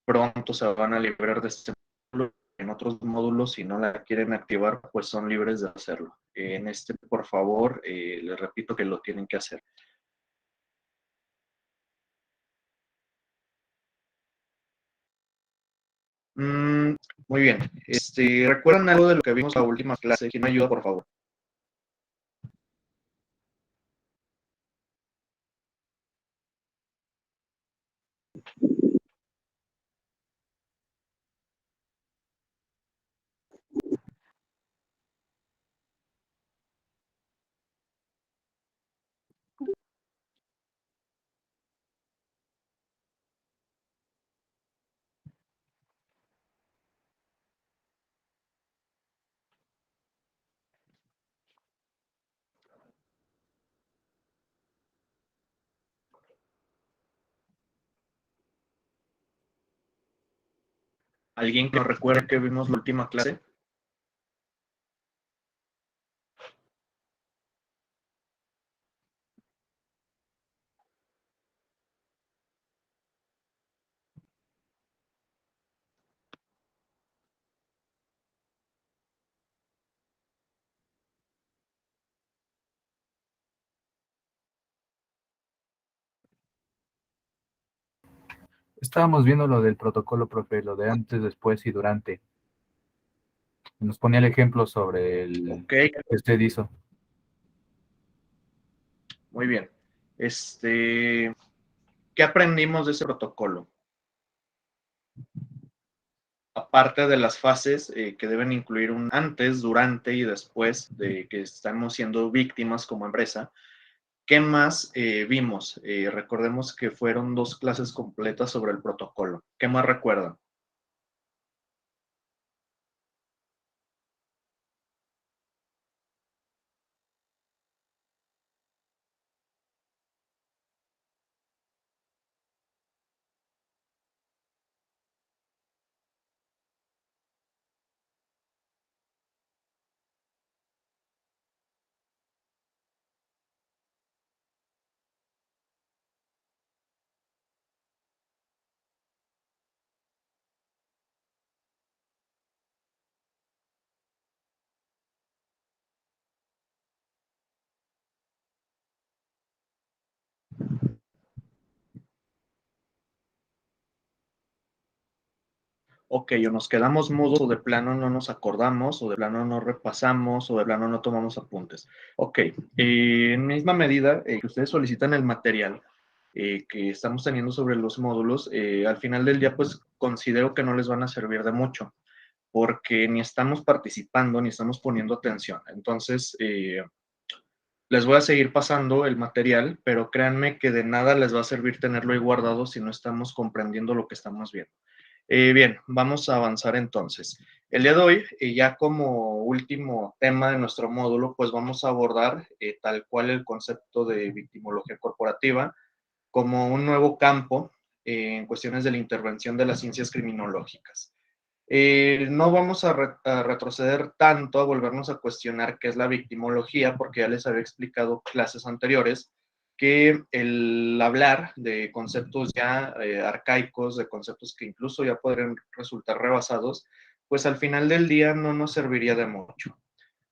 pronto se van a librar de este módulo. En otros módulos, si no la quieren activar, pues son libres de hacerlo. En este, por favor, les repito que lo tienen que hacer. Muy bien. ¿Recuerdan algo de lo que vimos en la última clase? ¿Quién me ayuda, por favor? ¿Alguien que nos recuerde que vimos la última clase? Estábamos viendo lo del protocolo, profe, lo de antes, después y durante. Nos ponía el ejemplo sobre el Ok, que usted hizo. muy bien. ¿Qué aprendimos de ese protocolo? Aparte de las fases que deben incluir un antes, durante y después de que estamos siendo víctimas como empresa, ¿qué más vimos? Recordemos que fueron 2 clases completas sobre el protocolo. ¿Qué más recuerdan? Ok, o nos quedamos mudos, o de plano no nos acordamos, o de plano no repasamos, o de plano no tomamos apuntes. Ok, en misma medida que ustedes solicitan el material que estamos teniendo sobre los módulos, al final del día, pues considero que no les van a servir de mucho, porque ni estamos participando, ni estamos poniendo atención. Entonces, les voy a seguir pasando el material, pero créanme que de nada les va a servir tenerlo ahí guardado si no estamos comprendiendo lo que estamos viendo. Bien, vamos a avanzar entonces. El día de hoy, ya como último tema de nuestro módulo, pues vamos a abordar tal cual el concepto de victimología corporativa como un nuevo campo en cuestiones de la intervención de las ciencias criminológicas. No vamos a retroceder tanto a volvernos a cuestionar qué es la victimología, porque ya les había explicado clases anteriores que el hablar de conceptos ya arcaicos, de conceptos que incluso ya podrían resultar rebasados, pues al final del día no nos serviría de mucho.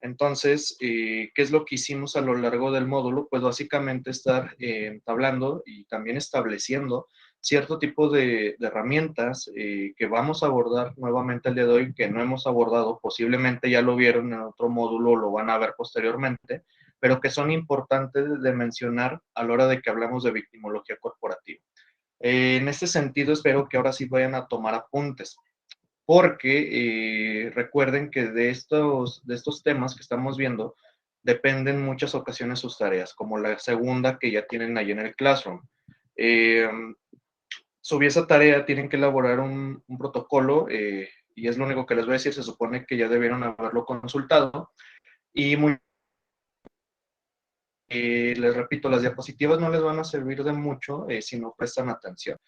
Entonces, ¿qué es lo que hicimos a lo largo del módulo? Pues básicamente estar entablando y también estableciendo cierto tipo de herramientas que vamos a abordar nuevamente el día de hoy, que no hemos abordado, posiblemente ya lo vieron en otro módulo, lo van a ver posteriormente, pero que son importantes de mencionar a la hora de que hablamos de victimología corporativa. En este sentido, espero que ahora sí vayan a tomar apuntes, porque recuerden que de estos temas que estamos viendo dependen en muchas ocasiones sus tareas, como la segunda que ya tienen ahí en el Classroom. Eh, Sobre esa tarea tienen que elaborar un protocolo y es lo único que les voy a decir, se supone que ya debieron haberlo consultado y les repito, las diapositivas no les van a servir de mucho si no prestan atención.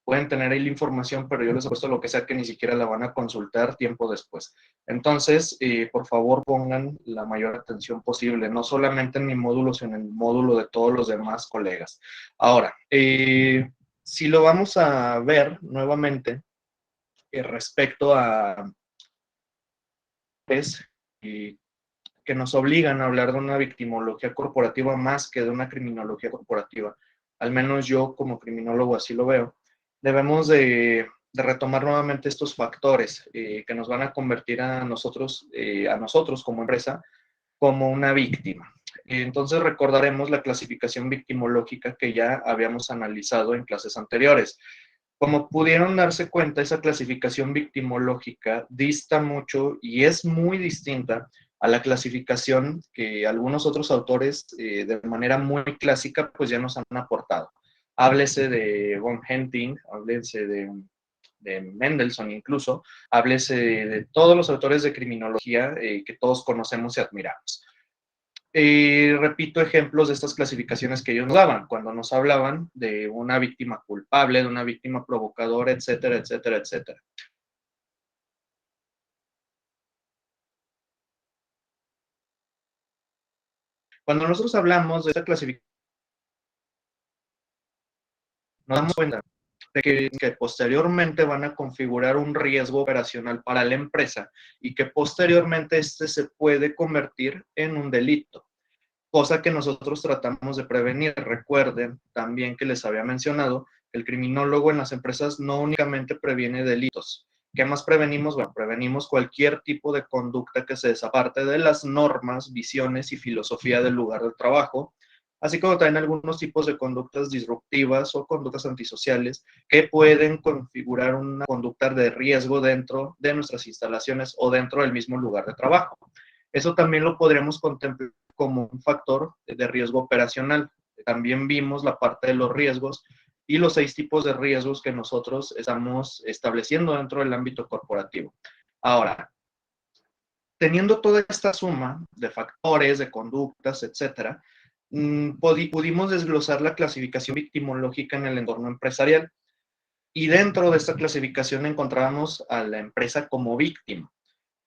Pueden tener ahí la información, pero yo les he puesto lo que sea que ni siquiera la van a consultar tiempo después. Entonces, por favor, pongan la mayor atención posible, no solamente en mi módulo, sino en el módulo de todos los demás colegas. Ahora, si lo vamos a ver nuevamente, respecto a que nos obligan a hablar de una victimología corporativa más que de una criminología corporativa. Al menos yo como criminólogo así lo veo. Debemos de retomar nuevamente estos factores que nos van a convertir a nosotros como empresa como una víctima. Entonces recordaremos la clasificación victimológica que ya habíamos analizado en clases anteriores. Como pudieron darse cuenta, esa clasificación victimológica dista mucho y es muy distinta a la clasificación que algunos otros autores de manera muy clásica pues ya nos han aportado. Háblese de von Henting, háblese de Mendelssohn incluso, háblese de todos los autores de criminología que todos conocemos y admiramos. Repito ejemplos de estas clasificaciones que ellos nos daban, cuando nos hablaban de una víctima culpable, de una víctima provocadora, etcétera, etcétera, etcétera. Cuando nosotros hablamos de esta clasificación, nos damos cuenta de que posteriormente van a configurar un riesgo operacional para la empresa y que posteriormente este se puede convertir en un delito, cosa que nosotros tratamos de prevenir. Recuerden también que les había mencionado que el criminólogo en las empresas no únicamente previene delitos. ¿Qué más prevenimos? Bueno, prevenimos cualquier tipo de conducta que se desaparte de las normas, visiones y filosofía del lugar de trabajo, así como también algunos tipos de conductas disruptivas o conductas antisociales que pueden configurar una conducta de riesgo dentro de nuestras instalaciones o dentro del mismo lugar de trabajo. Eso también lo podríamos contemplar como un factor de riesgo operacional. También vimos la parte de los riesgos y los 6 tipos de riesgos que nosotros estamos estableciendo dentro del ámbito corporativo. Ahora, teniendo toda esta suma de factores, de conductas, etcétera, pudimos desglosar la clasificación victimológica en el entorno empresarial. Y dentro de esta clasificación encontrábamos a la empresa como víctima.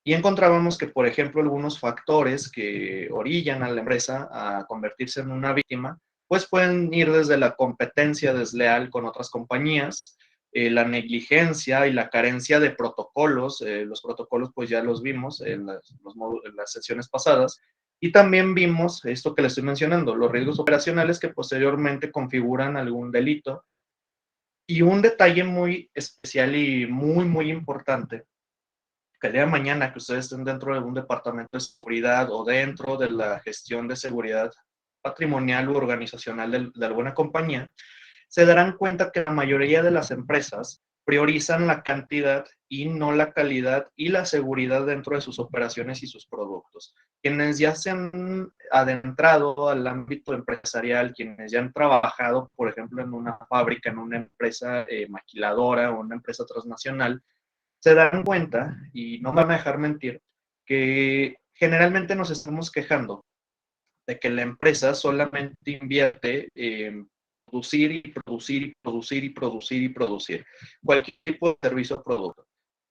Y encontrábamos que, por ejemplo, algunos factores que orillan a la empresa a convertirse en una víctima, pues pueden ir desde la competencia desleal con otras compañías, la negligencia y la carencia de protocolos. Los protocolos, pues ya los vimos en las sesiones pasadas. Y también vimos esto que les estoy mencionando, los riesgos operacionales que posteriormente configuran algún delito. Y un detalle muy especial y muy, muy importante que el día de mañana que ustedes estén dentro de un departamento de seguridad o dentro de la gestión de seguridad patrimonial u organizacional de alguna compañía, se darán cuenta que la mayoría de las empresas priorizan la cantidad y no la calidad y la seguridad dentro de sus operaciones y sus productos. Quienes ya se han adentrado al ámbito empresarial, quienes ya han trabajado, por ejemplo, en una fábrica, en una empresa maquiladora o una empresa transnacional, se dan cuenta, y no me van a dejar mentir, que generalmente nos estamos quejando de que la empresa solamente invierte en producir y producir y producir y producir y producir cualquier tipo de servicio o producto.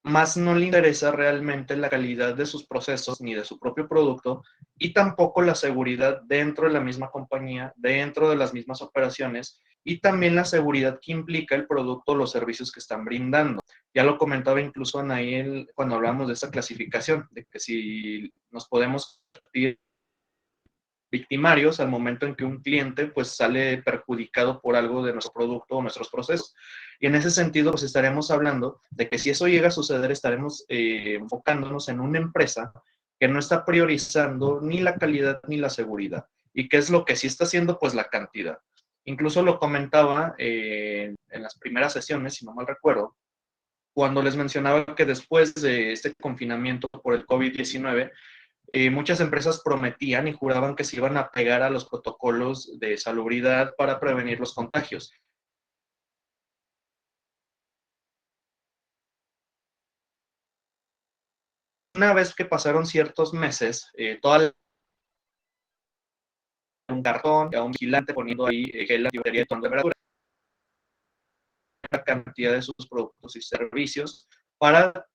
Más no le interesa realmente la calidad de sus procesos ni de su propio producto y tampoco la seguridad dentro de la misma compañía, dentro de las mismas operaciones y también la seguridad que implica el producto o los servicios que están brindando. Ya lo comentaba incluso Anaí cuando hablamos de esta clasificación, de que si nos podemos convertir victimarios al momento en que un cliente pues sale perjudicado por algo de nuestro producto o nuestros procesos. Y en ese sentido pues estaremos hablando de que si eso llega a suceder estaremos enfocándonos en una empresa que no está priorizando ni la calidad ni la seguridad. ¿Y qué es lo que sí está haciendo? Pues la cantidad. Incluso lo comentaba en las primeras sesiones, si no mal recuerdo, cuando les mencionaba que después de este confinamiento por el COVID-19, muchas empresas prometían y juraban que se iban a pegar a los protocolos de salubridad para prevenir los contagios. Una vez que pasaron ciertos meses, toda un cartón, a un vigilante poniendo ahí gel antibacterial de temperatura, la cantidad de sus productos y servicios para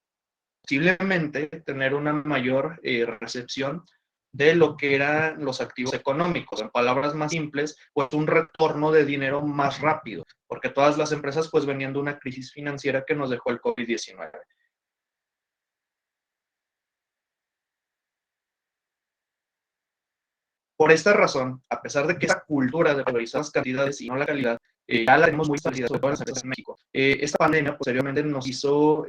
posiblemente tener una mayor recepción de lo que eran los activos económicos. En palabras más simples, pues un retorno de dinero más rápido. porque todas las empresas pues venían de una crisis financiera que nos dejó el COVID-19. Por esta razón, a pesar de que esta cultura de priorizar las cantidades y no la calidad, ya la tenemos muy parecida, sobre todo en las empresas en México, esta pandemia posteriormente nos hizo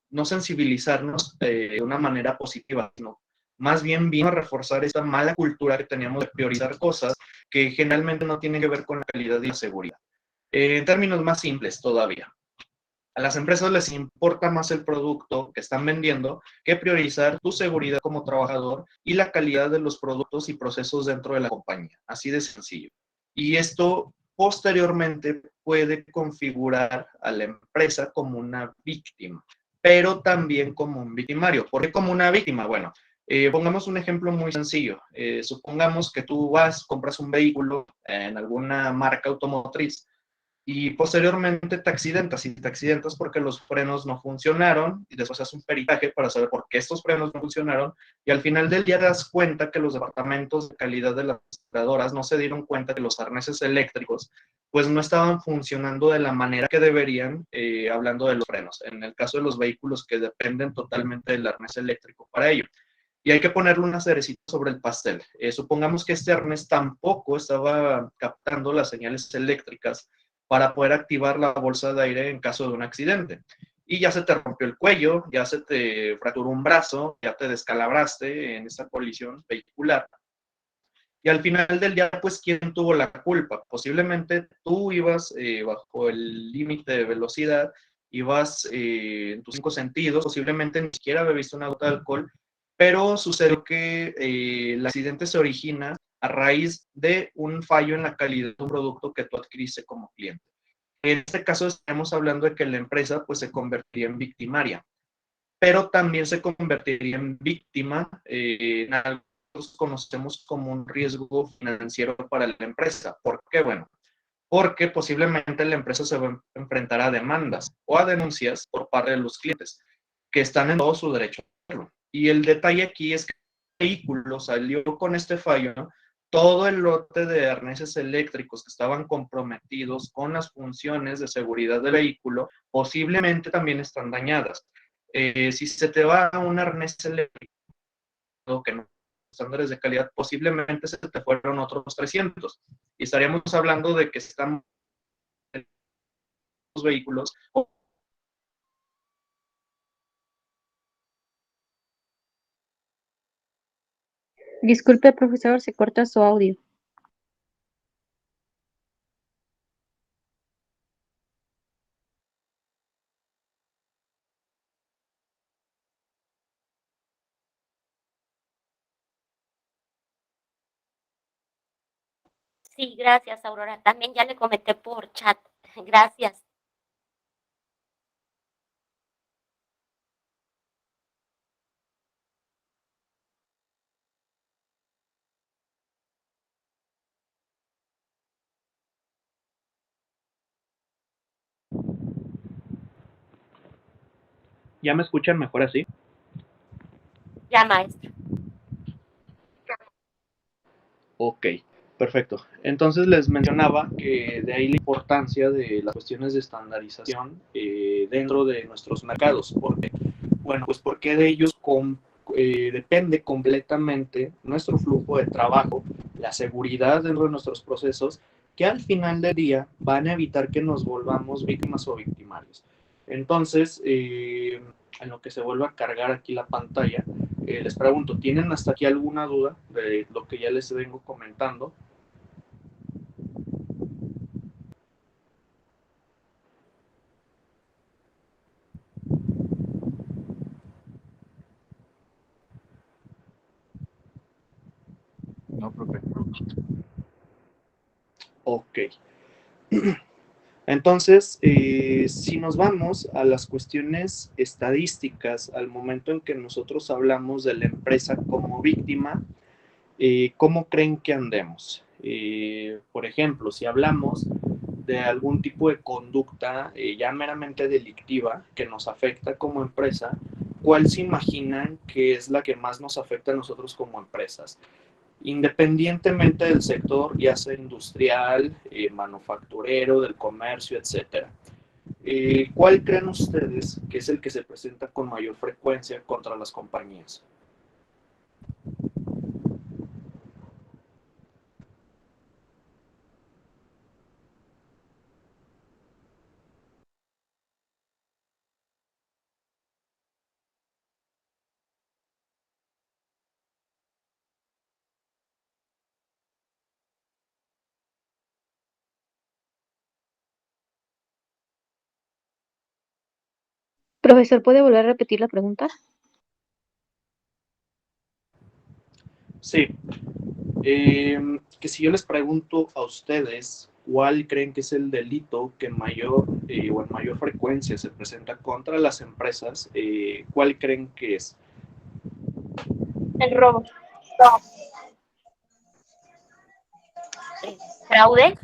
no sensibilizarnos de una manera positiva, sino más bien vino a reforzar esta mala cultura que teníamos de priorizar cosas que generalmente no tienen que ver con la calidad y la seguridad. En términos más simples todavía, a las empresas les importa más el producto que están vendiendo que priorizar tu seguridad como trabajador y la calidad de los productos y procesos dentro de la compañía. Así de sencillo. Y esto posteriormente puede configurar a la empresa como una víctima, pero también como un victimario. ¿Por qué como una víctima? Bueno, pongamos un ejemplo muy sencillo. Supongamos que tú vas, compras un vehículo en alguna marca automotriz y posteriormente te accidentas, y te accidentas porque los frenos no funcionaron, y después haces un peritaje para saber por qué estos frenos no funcionaron, y al final del día te das cuenta que los departamentos de calidad de las operadoras no se dieron cuenta que los arneses eléctricos pues no estaban funcionando de la manera que deberían, hablando de los frenos, en el caso de los vehículos que dependen totalmente del arnés eléctrico para ello. Y hay que ponerle una cerecita sobre el pastel. Supongamos que este arnés tampoco estaba captando las señales eléctricas para poder activar la bolsa de aire en caso de un accidente. Y ya se te rompió el cuello, ya se te fracturó un brazo, ya te descalabraste en esta colisión vehicular. Y al final del día, pues, ¿quién tuvo la culpa? Posiblemente tú ibas bajo el límite de velocidad, ibas en tus cinco sentidos, posiblemente ni siquiera bebiste una gota de alcohol, pero sucedió que el accidente se origina a raíz de un fallo en la calidad de un producto que tú adquiriste como cliente. En este caso estamos hablando de que la empresa pues se convertiría en victimaria, pero también se convertiría en víctima en algo que nosotros conocemos como un riesgo financiero para la empresa. ¿Por qué? Bueno, porque posiblemente la empresa se va a enfrentar a demandas o a denuncias por parte de los clientes, que están en todo su derecho a hacerlo. Y el detalle aquí es que el vehículo salió con este fallo, ¿no? Todo el lote de arneses eléctricos que estaban comprometidos con las funciones de seguridad del vehículo posiblemente también están dañadas. Si se te va un arnés eléctrico que no estándares de calidad, posiblemente se te fueron otros 300. Y estaríamos hablando de que están los vehículos. Disculpe, profesor, se corta su audio. Sí, gracias, Aurora. También ya le comenté por chat. Gracias. ¿Ya me escuchan mejor así? Ya, maestro. Ok, perfecto. Entonces les mencionaba que de ahí la importancia de las cuestiones de estandarización dentro de nuestros mercados. ¿Por qué? Bueno, pues porque de ellos depende completamente nuestro flujo de trabajo, la seguridad dentro de nuestros procesos, que al final del día van a evitar que nos volvamos víctimas o victimarios. Entonces, en lo que se vuelve a cargar aquí la pantalla, les pregunto, ¿tienen hasta aquí alguna duda de lo que ya les vengo comentando? No, profe. Ok. Entonces, si nos vamos a las cuestiones estadísticas, al momento en que nosotros hablamos de la empresa como víctima, ¿cómo creen que andemos? Por ejemplo, si hablamos de algún tipo de conducta ya meramente delictiva que nos afecta como empresa, ¿cuál se imaginan que es la que más nos afecta a nosotros como empresas? independientemente del sector, ya sea industrial, manufacturero, del comercio, etcétera. ¿Cuál creen ustedes que es el que se presenta con mayor frecuencia contra las compañías? Profesor, ¿puede volver a repetir la pregunta? Sí, que si yo les pregunto a ustedes cuál creen que es el delito que mayor o en mayor frecuencia se presenta contra las empresas, ¿cuál creen que es? El robo. Fraude.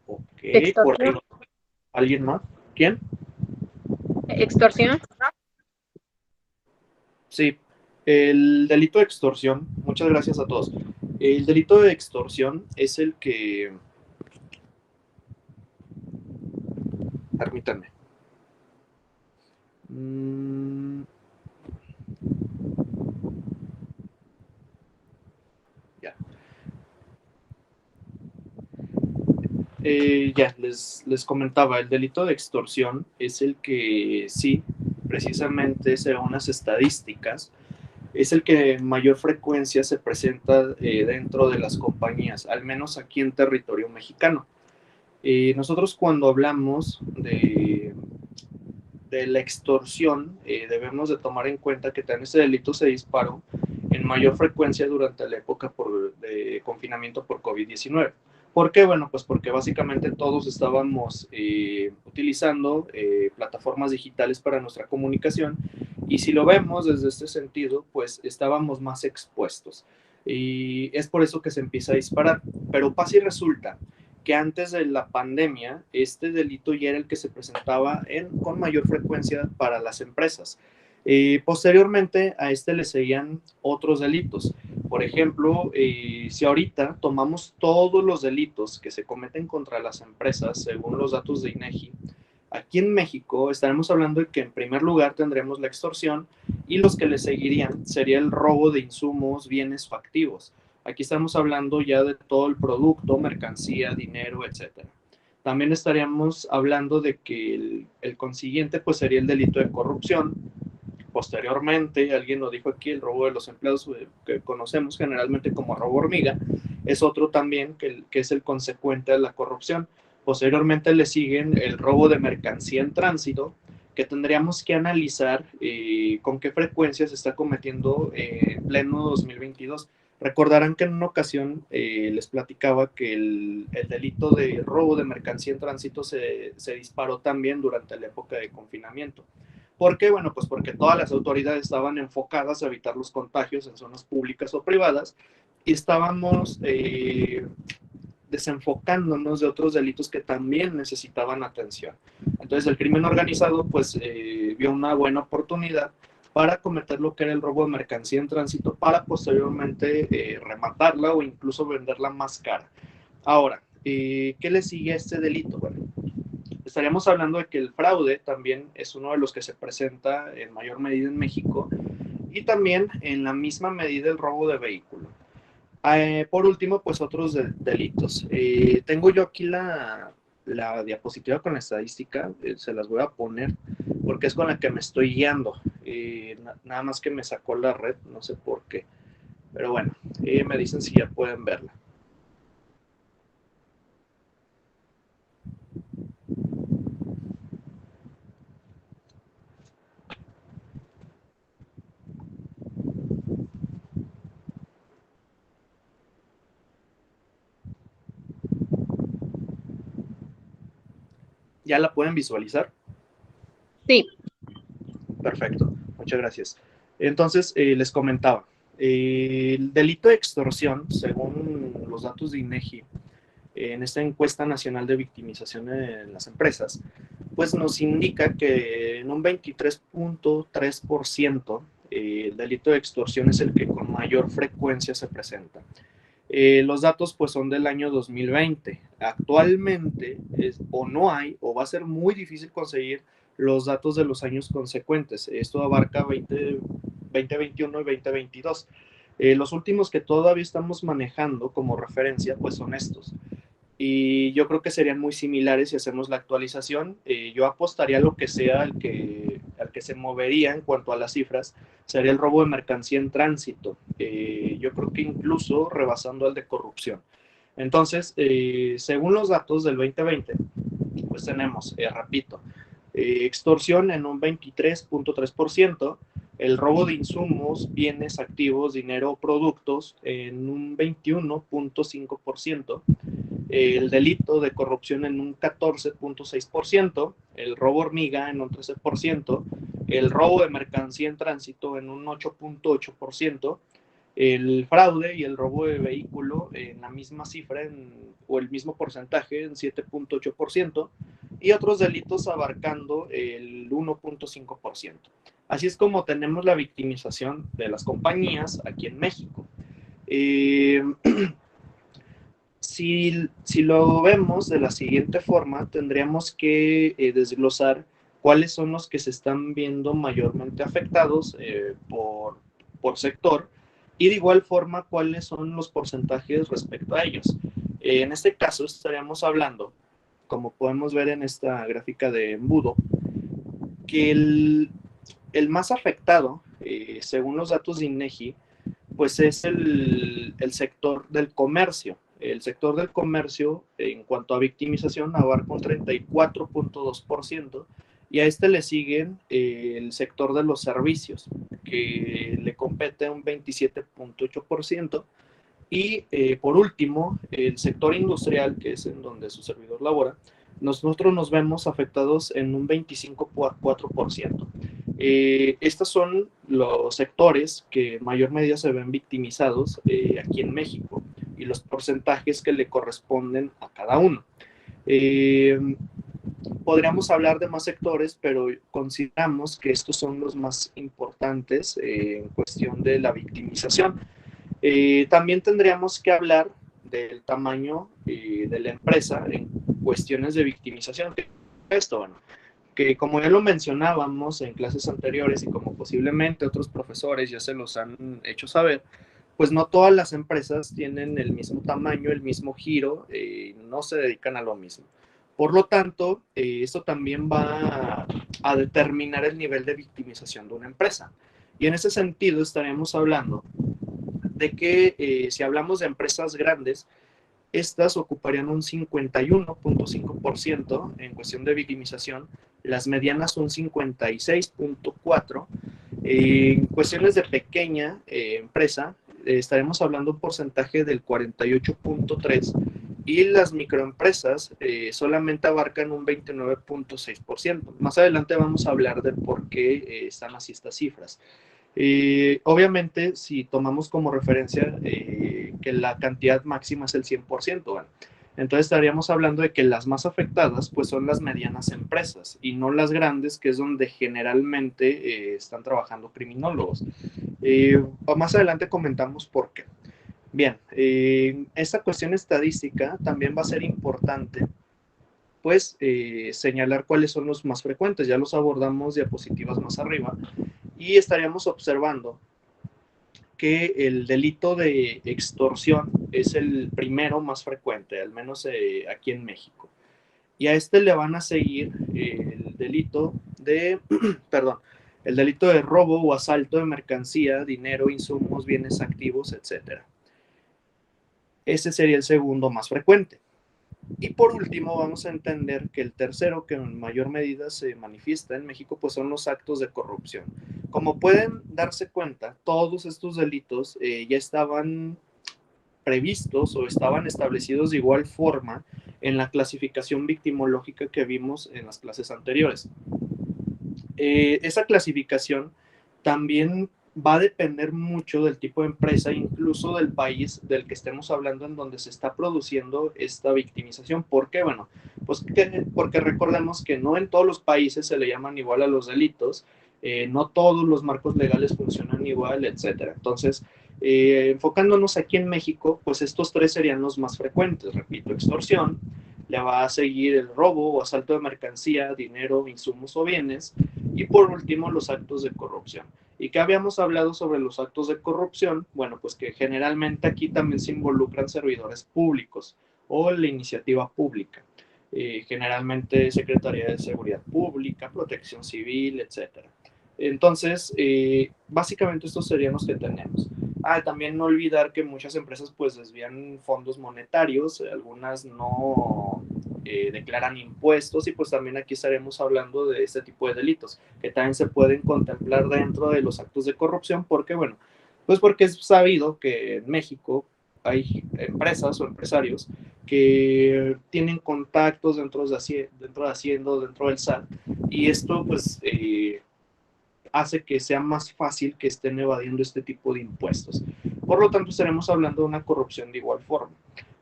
Ok, por ahí. Extorsión. ¿Alguien más? ¿Quién? Extorsión. Sí, el delito de extorsión, muchas gracias a todos. El delito de extorsión es el que, permítanme. Ya. Ya, les comentaba, el delito de extorsión es el que sí, precisamente según las estadísticas, es el que en mayor frecuencia se presenta dentro de las compañías, al menos aquí en territorio mexicano. Nosotros cuando hablamos de la extorsión, debemos de tomar en cuenta que también ese delito se disparó en mayor frecuencia durante la época de confinamiento por COVID-19. ¿Por qué? Bueno, pues porque básicamente todos estábamos utilizando plataformas digitales para nuestra comunicación y si lo vemos desde este sentido, pues estábamos más expuestos. Y es por eso que se empieza a disparar. Pero pasa y resulta que antes de la pandemia, este delito ya era el que se presentaba con mayor frecuencia para las empresas. Posteriormente a este le seguían otros delitos. Por ejemplo, si ahorita tomamos todos los delitos que se cometen contra las empresas, según los datos de INEGI, aquí en México estaremos hablando de que en primer lugar tendremos la extorsión y los que le seguirían sería el robo de insumos, bienes o activos. Aquí estamos hablando ya de todo el producto, mercancía, dinero, etcétera. También estaríamos hablando de que el consiguiente pues sería el delito de corrupción. Posteriormente, alguien lo dijo aquí, el robo de los empleados que conocemos generalmente como robo hormiga, es otro también que es el consecuente de la corrupción. Posteriormente le siguen el robo de mercancía en tránsito, que tendríamos que analizar con qué frecuencia se está cometiendo en pleno 2022. Recordarán que en una ocasión les platicaba que el delito de robo de mercancía en tránsito se disparó también durante la época de confinamiento. ¿Por qué? Bueno, pues porque todas las autoridades estaban enfocadas a evitar los contagios en zonas públicas o privadas y estábamos desenfocándonos de otros delitos que también necesitaban atención. Entonces el crimen organizado pues vio una buena oportunidad para cometer lo que era el robo de mercancía en tránsito para posteriormente rematarla o incluso venderla más cara. Ahora, ¿qué le sigue a este delito? Bueno, estaríamos hablando de que el fraude también es uno de los que se presenta en mayor medida en México y también en la misma medida el robo de vehículo. Por último, pues otros delitos. Tengo yo aquí la diapositiva con la estadística, se las voy a poner porque es con la que me estoy guiando. Nada más que me sacó la red, no sé por qué. Pero bueno, me dicen si ya pueden verla. ¿Ya la pueden visualizar? Sí. Perfecto, muchas gracias. Entonces, les comentaba, el delito de extorsión, según los datos de INEGI, en esta encuesta nacional de victimización en las empresas, pues nos indica que en un 23.3% el delito de extorsión es el que con mayor frecuencia se presenta. Los datos pues son del año 2020. Actualmente o no hay o va a ser muy difícil conseguir los datos de los años consecuentes. Esto abarca 2021 y 2022. Los últimos que todavía estamos manejando como referencia pues son estos. Y yo creo que serían muy similares si hacemos la actualización. Yo apostaría a lo que sea al que se movería en cuanto a las cifras, sería el robo de mercancía en tránsito. Yo creo que incluso rebasando al de corrupción. Entonces, según los datos del 2020, pues tenemos, repito, extorsión en un 23.3%, el robo de insumos, bienes, activos, dinero o productos en un 21.5%, el delito de corrupción en un 14.6%, el robo hormiga en un 13%, el robo de mercancía en tránsito en un 8.8%, el fraude y el robo de vehículo en la misma cifra o el mismo porcentaje en 7.8%, y otros delitos abarcando el 1.5%. Así es como tenemos la victimización de las compañías aquí en México. Si lo vemos de la siguiente forma, tendríamos que desglosar cuáles son los que se están viendo mayormente afectados por sector, y de igual forma cuáles son los porcentajes respecto a ellos. En este caso estaríamos hablando, como podemos ver en esta gráfica de embudo, que el más afectado, según los datos de INEGI, pues es el sector del comercio. El sector del comercio, en cuanto a victimización, abarca un 34.2%, y a este le siguen el sector de los servicios, que le compete un 27.8%, y por último, el sector industrial, que es en donde su servidor labora, nosotros nos vemos afectados en un 25.4%. Estos son los sectores que en mayor medida se ven victimizados aquí en México, y los porcentajes que le corresponden a cada uno. Podríamos hablar de más sectores, pero consideramos que estos son los más importantes en cuestión de la victimización. También tendríamos que hablar del tamaño de la empresa en cuestiones de victimización. Esto, bueno, que como ya lo mencionábamos en clases anteriores y como posiblemente otros profesores ya se los han hecho saber, pues no todas las empresas tienen el mismo tamaño, el mismo giro, no se dedican a lo mismo. Por lo tanto, esto también va a determinar el nivel de victimización de una empresa. Y en ese sentido estaríamos hablando de que si hablamos de empresas grandes, estas ocuparían un 51.5% en cuestión de victimización, las medianas un 56.4%, en cuestiones de pequeña empresa, estaremos hablando de un porcentaje del 48.3%, y las microempresas solamente abarcan un 29.6%. Más adelante vamos a hablar de por qué están así estas cifras. Obviamente, si tomamos como referencia que la cantidad máxima es el 100%, bueno, entonces estaríamos hablando de que las más afectadas pues son las medianas empresas y no las grandes, que es donde generalmente están trabajando criminólogos. Más adelante comentamos por qué. Bien, esta cuestión estadística también va a ser importante, pues señalar cuáles son los más frecuentes. Ya los abordamos diapositivas más arriba, y estaríamos observando que el delito de extorsión es el primero más frecuente, al menos aquí en México. Y a este le van a seguir el delito de, perdón, el delito de robo o asalto de mercancía, dinero, insumos, bienes activos, etc. Ese sería el segundo más frecuente. Y por último, vamos a entender que el tercero, que en mayor medida se manifiesta en México, pues son los actos de corrupción. Como pueden darse cuenta, todos estos delitos ya estaban previstos o estaban establecidos de igual forma en la clasificación victimológica que vimos en las clases anteriores. Esa clasificación también va a depender mucho del tipo de empresa, incluso del país del que estemos hablando en donde se está produciendo esta victimización. ¿Por qué? Bueno, pues porque recordemos que no en todos los países se le llaman igual a los delitos, no todos los marcos legales funcionan igual, etcétera. Entonces, enfocándonos aquí en México, pues estos tres serían los más frecuentes. Repito, extorsión, le va a seguir el robo o asalto de mercancía, dinero, insumos o bienes, y por último los actos de corrupción. ¿Y qué habíamos hablado sobre los actos de corrupción? Bueno, pues que generalmente aquí también se involucran servidores públicos o la iniciativa pública. Generalmente Secretaría de Seguridad Pública, Protección Civil, etcétera. Entonces, básicamente estos serían los que tenemos. También no olvidar que muchas empresas pues desvían fondos monetarios, algunas no declaran impuestos y pues también aquí estaremos hablando de este tipo de delitos que también se pueden contemplar dentro de los actos de corrupción porque, bueno, pues porque es sabido que en México hay empresas o empresarios que tienen contactos dentro de Hacienda, dentro del SAT, y esto pues hace que sea más fácil que estén evadiendo este tipo de impuestos. Por lo tanto, estaremos hablando de una corrupción de igual forma.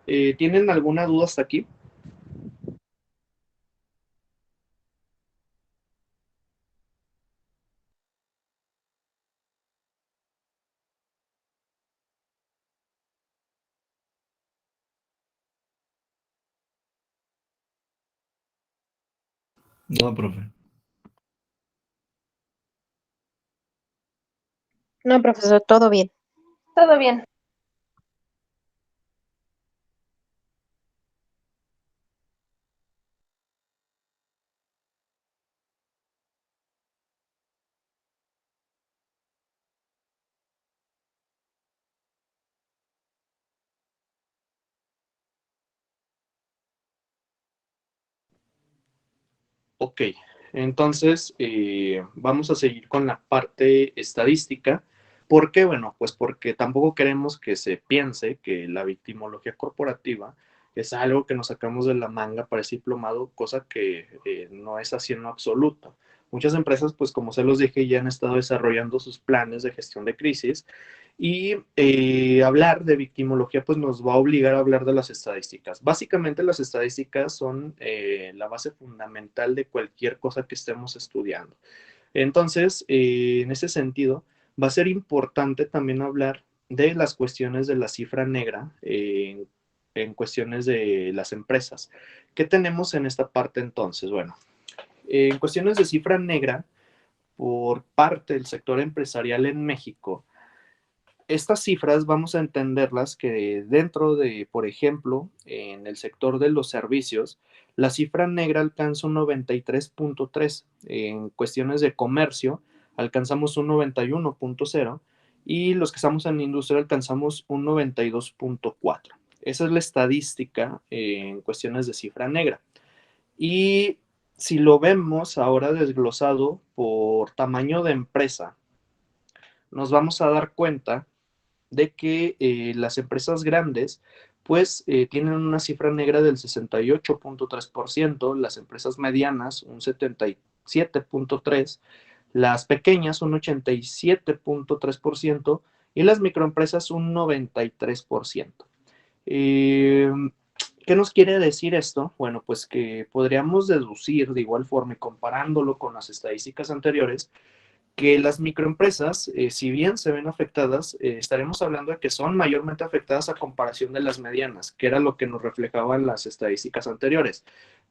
¿Tienen alguna duda hasta aquí? No, profe. No, profesor, todo bien. Todo bien. Ok, entonces vamos a seguir con la parte estadística. ¿Por qué? Bueno, pues porque tampoco queremos que se piense que la victimología corporativa es algo que nos sacamos de la manga para ese diplomado, cosa que no es así en lo absoluto. Muchas empresas, pues como se los dije, ya han estado desarrollando sus planes de gestión de crisis y hablar de victimología pues nos va a obligar a hablar de las estadísticas. Básicamente las estadísticas son la base fundamental de cualquier cosa que estemos estudiando. Entonces, en ese sentido, va a ser importante también hablar de las cuestiones de la cifra negra en cuestiones de las empresas. ¿Qué tenemos en esta parte entonces? Bueno, en cuestiones de cifra negra, por parte del sector empresarial en México, estas cifras vamos a entenderlas que dentro de, por ejemplo, en el sector de los servicios, la cifra negra alcanza un 93.3. En cuestiones de comercio, alcanzamos un 91.0 y los que estamos en industria alcanzamos un 92.4. Esa es la estadística en cuestiones de cifra negra. Y si lo vemos ahora desglosado por tamaño de empresa, nos vamos a dar cuenta de que las empresas grandes pues tienen una cifra negra del 68.3%, las empresas medianas un 77.3%, las pequeñas un 87.3% y las microempresas un 93%. ¿Qué nos quiere decir esto? Bueno, pues que podríamos deducir de igual forma y comparándolo con las estadísticas anteriores, que las microempresas, si bien se ven afectadas, estaremos hablando de que son mayormente afectadas a comparación de las medianas, que era lo que nos reflejaban las estadísticas anteriores.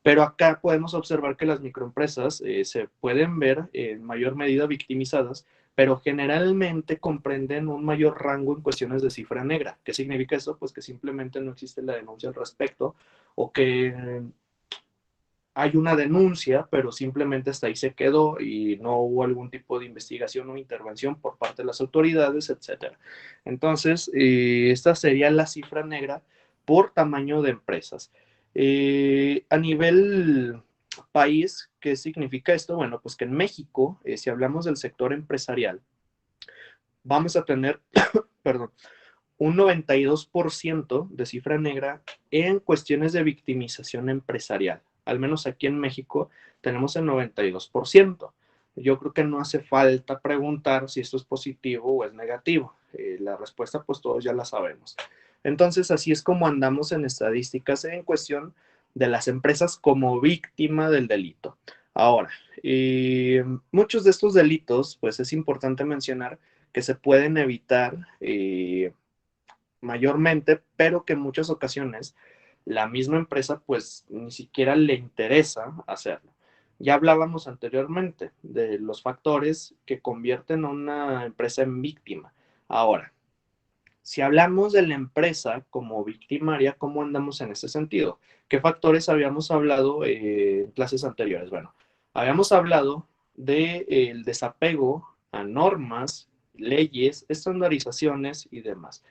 Pero acá podemos observar que las microempresas se pueden ver en mayor medida victimizadas, pero generalmente comprenden un mayor rango en cuestiones de cifra negra. ¿Qué significa eso? Pues que simplemente no existe la denuncia al respecto o que hay una denuncia, pero simplemente hasta ahí se quedó y no hubo algún tipo de investigación o intervención por parte de las autoridades, etcétera. Entonces, esta sería la cifra negra por tamaño de empresas. A nivel país, ¿qué significa esto? Bueno, pues que en México, si hablamos del sector empresarial, vamos a tener, perdón, un 92% de cifra negra en cuestiones de victimización empresarial. Al menos aquí en México tenemos el 92%. Yo creo que no hace falta preguntar si esto es positivo o es negativo. La respuesta pues todos ya la sabemos. Entonces así es como andamos en estadísticas en cuestión de las empresas como víctima del delito. Ahora, muchos de estos delitos, pues es importante mencionar que se pueden evitar mayormente, pero que en muchas ocasiones la misma empresa pues ni siquiera le interesa hacerlo. Ya hablábamos anteriormente de los factores que convierten a una empresa en víctima. Ahora, si hablamos de la empresa como victimaria, ¿cómo andamos en ese sentido? ¿Qué factores habíamos hablado en clases anteriores? Bueno, habíamos hablado del desapego a normas, leyes, estandarizaciones y demás.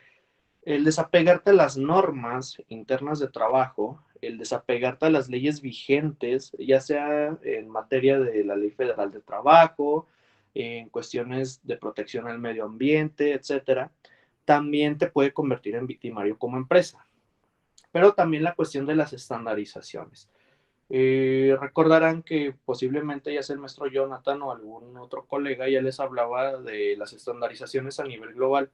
El desapegarte a las normas internas de trabajo, el desapegarte a las leyes vigentes, ya sea en materia de la Ley Federal de Trabajo, en cuestiones de protección al medio ambiente, etcétera, también te puede convertir en victimario como empresa. Pero también la cuestión de las estandarizaciones. Recordarán que posiblemente ya sea el maestro Jonathan o algún otro colega ya les hablaba de las estandarizaciones a nivel global,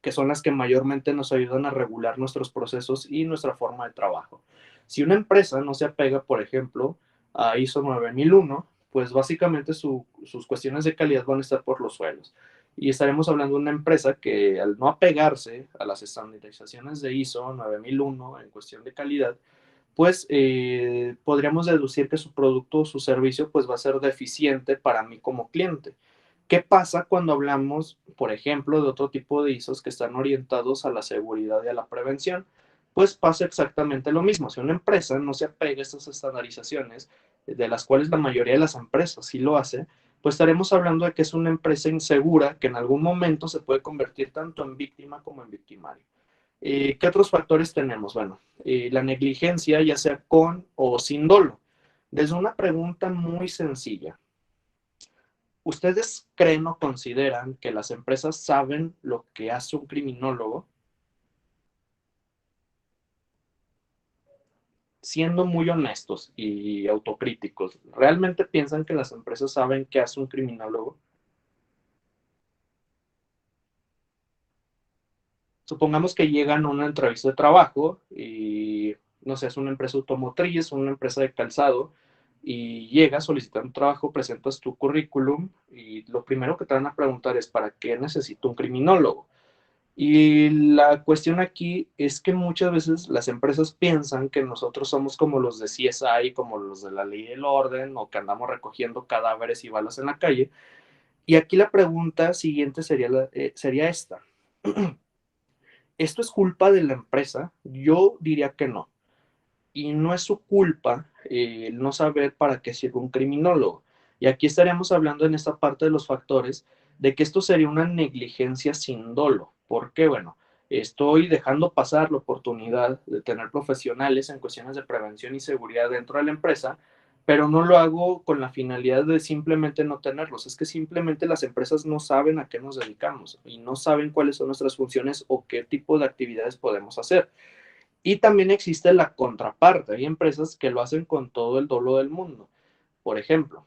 que son las que mayormente nos ayudan a regular nuestros procesos y nuestra forma de trabajo. Si una empresa no se apega, por ejemplo, a ISO 9001, pues básicamente sus cuestiones de calidad van a estar por los suelos. Y estaremos hablando de una empresa que al no apegarse a las estandarizaciones de ISO 9001 en cuestión de calidad, pues podríamos deducir que su producto o su servicio pues va a ser deficiente para mí como cliente. ¿Qué pasa cuando hablamos, por ejemplo, de otro tipo de ISOs que están orientados a la seguridad y a la prevención? Pues pasa exactamente lo mismo. Si una empresa no se apega a estas estandarizaciones, de las cuales la mayoría de las empresas sí lo hace, pues estaremos hablando de que es una empresa insegura que en algún momento se puede convertir tanto en víctima como en victimario. ¿Qué otros factores tenemos? Bueno, la negligencia, ya sea con o sin dolo. Desde una pregunta muy sencilla. ¿Ustedes creen o consideran que las empresas saben lo que hace un criminólogo? Siendo muy honestos y autocríticos, ¿realmente piensan que las empresas saben qué hace un criminólogo? Supongamos que llegan a una entrevista de trabajo y, no sé, es una empresa automotriz, una empresa de calzado, y llegas solicitando trabajo, presentas tu currículum y lo primero que te van a preguntar es, ¿para qué necesito un criminólogo? Y la cuestión aquí es que muchas veces las empresas piensan que nosotros somos como los de CSI, como los de la ley y el orden, o que andamos recogiendo cadáveres y balas en la calle. Y aquí la pregunta siguiente sería esta. ¿Esto es culpa de la empresa? Yo diría que no. Y no es su culpa el no saber para qué sirve un criminólogo. Y aquí estaríamos hablando en esta parte de los factores de que esto sería una negligencia sin dolo. ¿Por qué? Bueno, estoy dejando pasar la oportunidad de tener profesionales en cuestiones de prevención y seguridad dentro de la empresa, pero no lo hago con la finalidad de simplemente no tenerlos. Es que simplemente las empresas no saben a qué nos dedicamos y no saben cuáles son nuestras funciones o qué tipo de actividades podemos hacer. Y también existe la contraparte. Hay empresas que lo hacen con todo el dolo del mundo. Por ejemplo,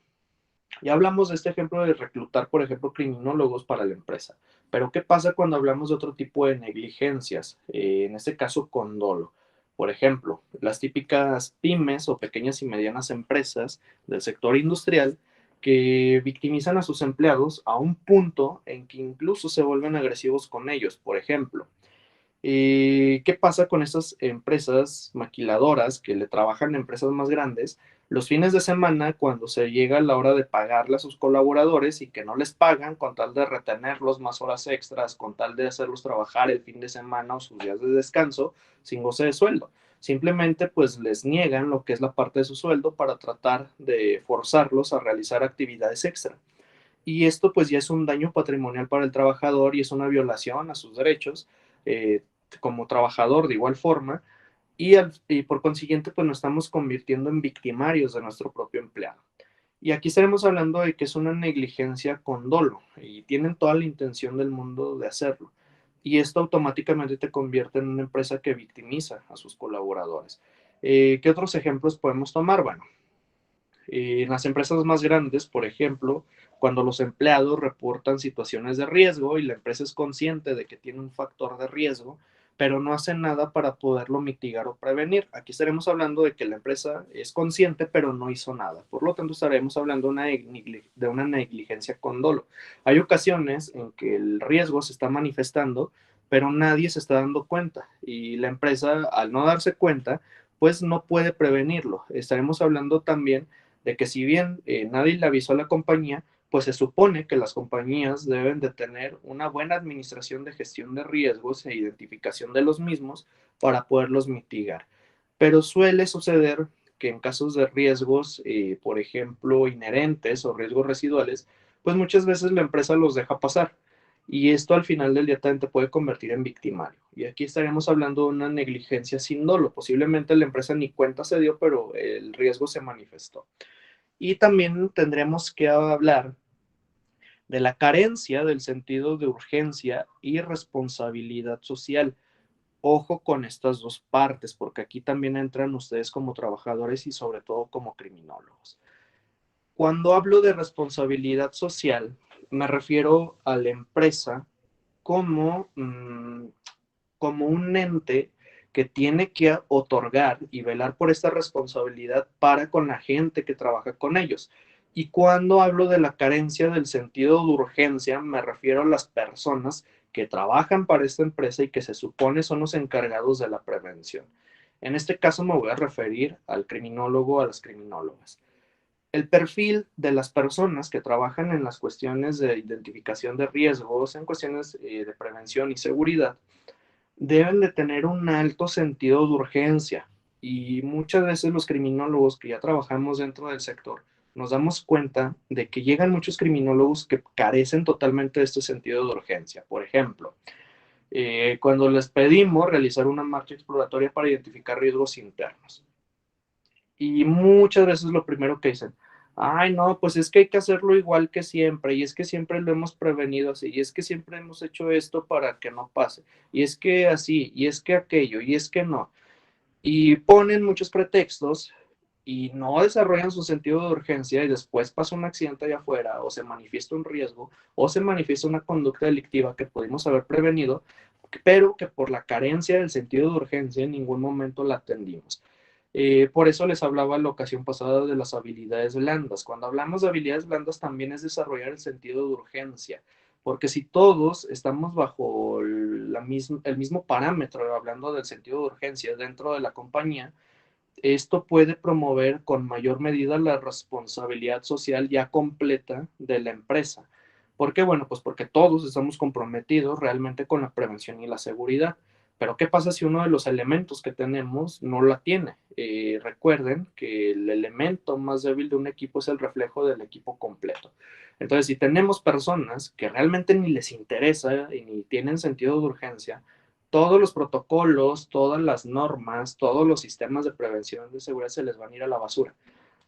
ya hablamos de este ejemplo de reclutar, por ejemplo, criminólogos para la empresa. Pero ¿qué pasa cuando hablamos de otro tipo de negligencias? En este caso, con dolo. Por ejemplo, las típicas pymes o pequeñas y medianas empresas del sector industrial que victimizan a sus empleados a un punto en que incluso se vuelven agresivos con ellos. Por ejemplo, ¿qué pasa con esas empresas maquiladoras que le trabajan a empresas más grandes? Los fines de semana, cuando se llega la hora de pagarle a sus colaboradores y que no les pagan con tal de retenerlos más horas extras, con tal de hacerlos trabajar el fin de semana o sus días de descanso sin goce de sueldo. Simplemente pues les niegan lo que es la parte de su sueldo para tratar de forzarlos a realizar actividades extra. Y esto pues ya es un daño patrimonial para el trabajador y es una violación a sus derechos como trabajador de igual forma y por consiguiente pues nos estamos convirtiendo en victimarios de nuestro propio empleado. Y aquí estaremos hablando de que es una negligencia con dolo y tienen toda la intención del mundo de hacerlo. Y esto automáticamente te convierte en una empresa que victimiza a sus colaboradores. ¿Qué otros ejemplos podemos tomar? Bueno, en las empresas más grandes, por ejemplo, cuando los empleados reportan situaciones de riesgo y la empresa es consciente de que tiene un factor de riesgo, pero no hace nada para poderlo mitigar o prevenir. Aquí estaremos hablando de que la empresa es consciente, pero no hizo nada. Por lo tanto, estaremos hablando de una negligencia con dolo. Hay ocasiones en que el riesgo se está manifestando, pero nadie se está dando cuenta y la empresa, al no darse cuenta, pues no puede prevenirlo. Estaremos hablando también de que si bien nadie le avisó a la compañía, pues se supone que las compañías deben de tener una buena administración de gestión de riesgos e identificación de los mismos para poderlos mitigar. Pero suele suceder que en casos de riesgos, por ejemplo, inherentes o riesgos residuales, pues muchas veces la empresa los deja pasar. Y esto al final del día también te puede convertir en victimario. Y aquí estaríamos hablando de una negligencia sin dolo. Posiblemente la empresa ni cuenta se dio, pero el riesgo se manifestó. Y también tendremos que hablar de la carencia del sentido de urgencia y responsabilidad social. Ojo con estas dos partes, porque aquí también entran ustedes como trabajadores y sobre todo como criminólogos. Cuando hablo de responsabilidad social, me refiero a la empresa como, como un ente que tiene que otorgar y velar por esta responsabilidad para con la gente que trabaja con ellos. Y cuando hablo de la carencia del sentido de urgencia, me refiero a las personas que trabajan para esta empresa y que se supone son los encargados de la prevención. En este caso me voy a referir al criminólogo, a las criminólogas. El perfil de las personas que trabajan en las cuestiones de identificación de riesgos, en cuestiones de prevención y seguridad, deben de tener un alto sentido de urgencia. Y muchas veces los criminólogos que ya trabajamos dentro del sector nos damos cuenta de que llegan muchos criminólogos que carecen totalmente de este sentido de urgencia. Por ejemplo, cuando les pedimos realizar una marcha exploratoria para identificar riesgos internos. Y muchas veces lo primero que dicen, ay, no, pues es que hay que hacerlo igual que siempre, y es que siempre lo hemos prevenido así, y es que siempre hemos hecho esto para que no pase, y es que así, y es que aquello, y es que no. Y ponen muchos pretextos y no desarrollan su sentido de urgencia y después pasa un accidente allá afuera, o se manifiesta un riesgo, o se manifiesta una conducta delictiva que pudimos haber prevenido, pero que por la carencia del sentido de urgencia en ningún momento la atendimos. Por eso les hablaba en la ocasión pasada de las habilidades blandas. Cuando hablamos de habilidades blandas también es desarrollar el sentido de urgencia, porque si todos estamos bajo el mismo parámetro, hablando del sentido de urgencia dentro de la compañía, esto puede promover con mayor medida la responsabilidad social ya completa de la empresa. ¿Por qué? Bueno, pues porque todos estamos comprometidos realmente con la prevención y la seguridad. Pero ¿qué pasa si uno de los elementos que tenemos no la tiene? Recuerden que el elemento más débil de un equipo es el reflejo del equipo completo. Entonces, si tenemos personas que realmente ni les interesa y ni tienen sentido de urgencia, todos los protocolos, todas las normas, todos los sistemas de prevención de seguridad se les van a ir a la basura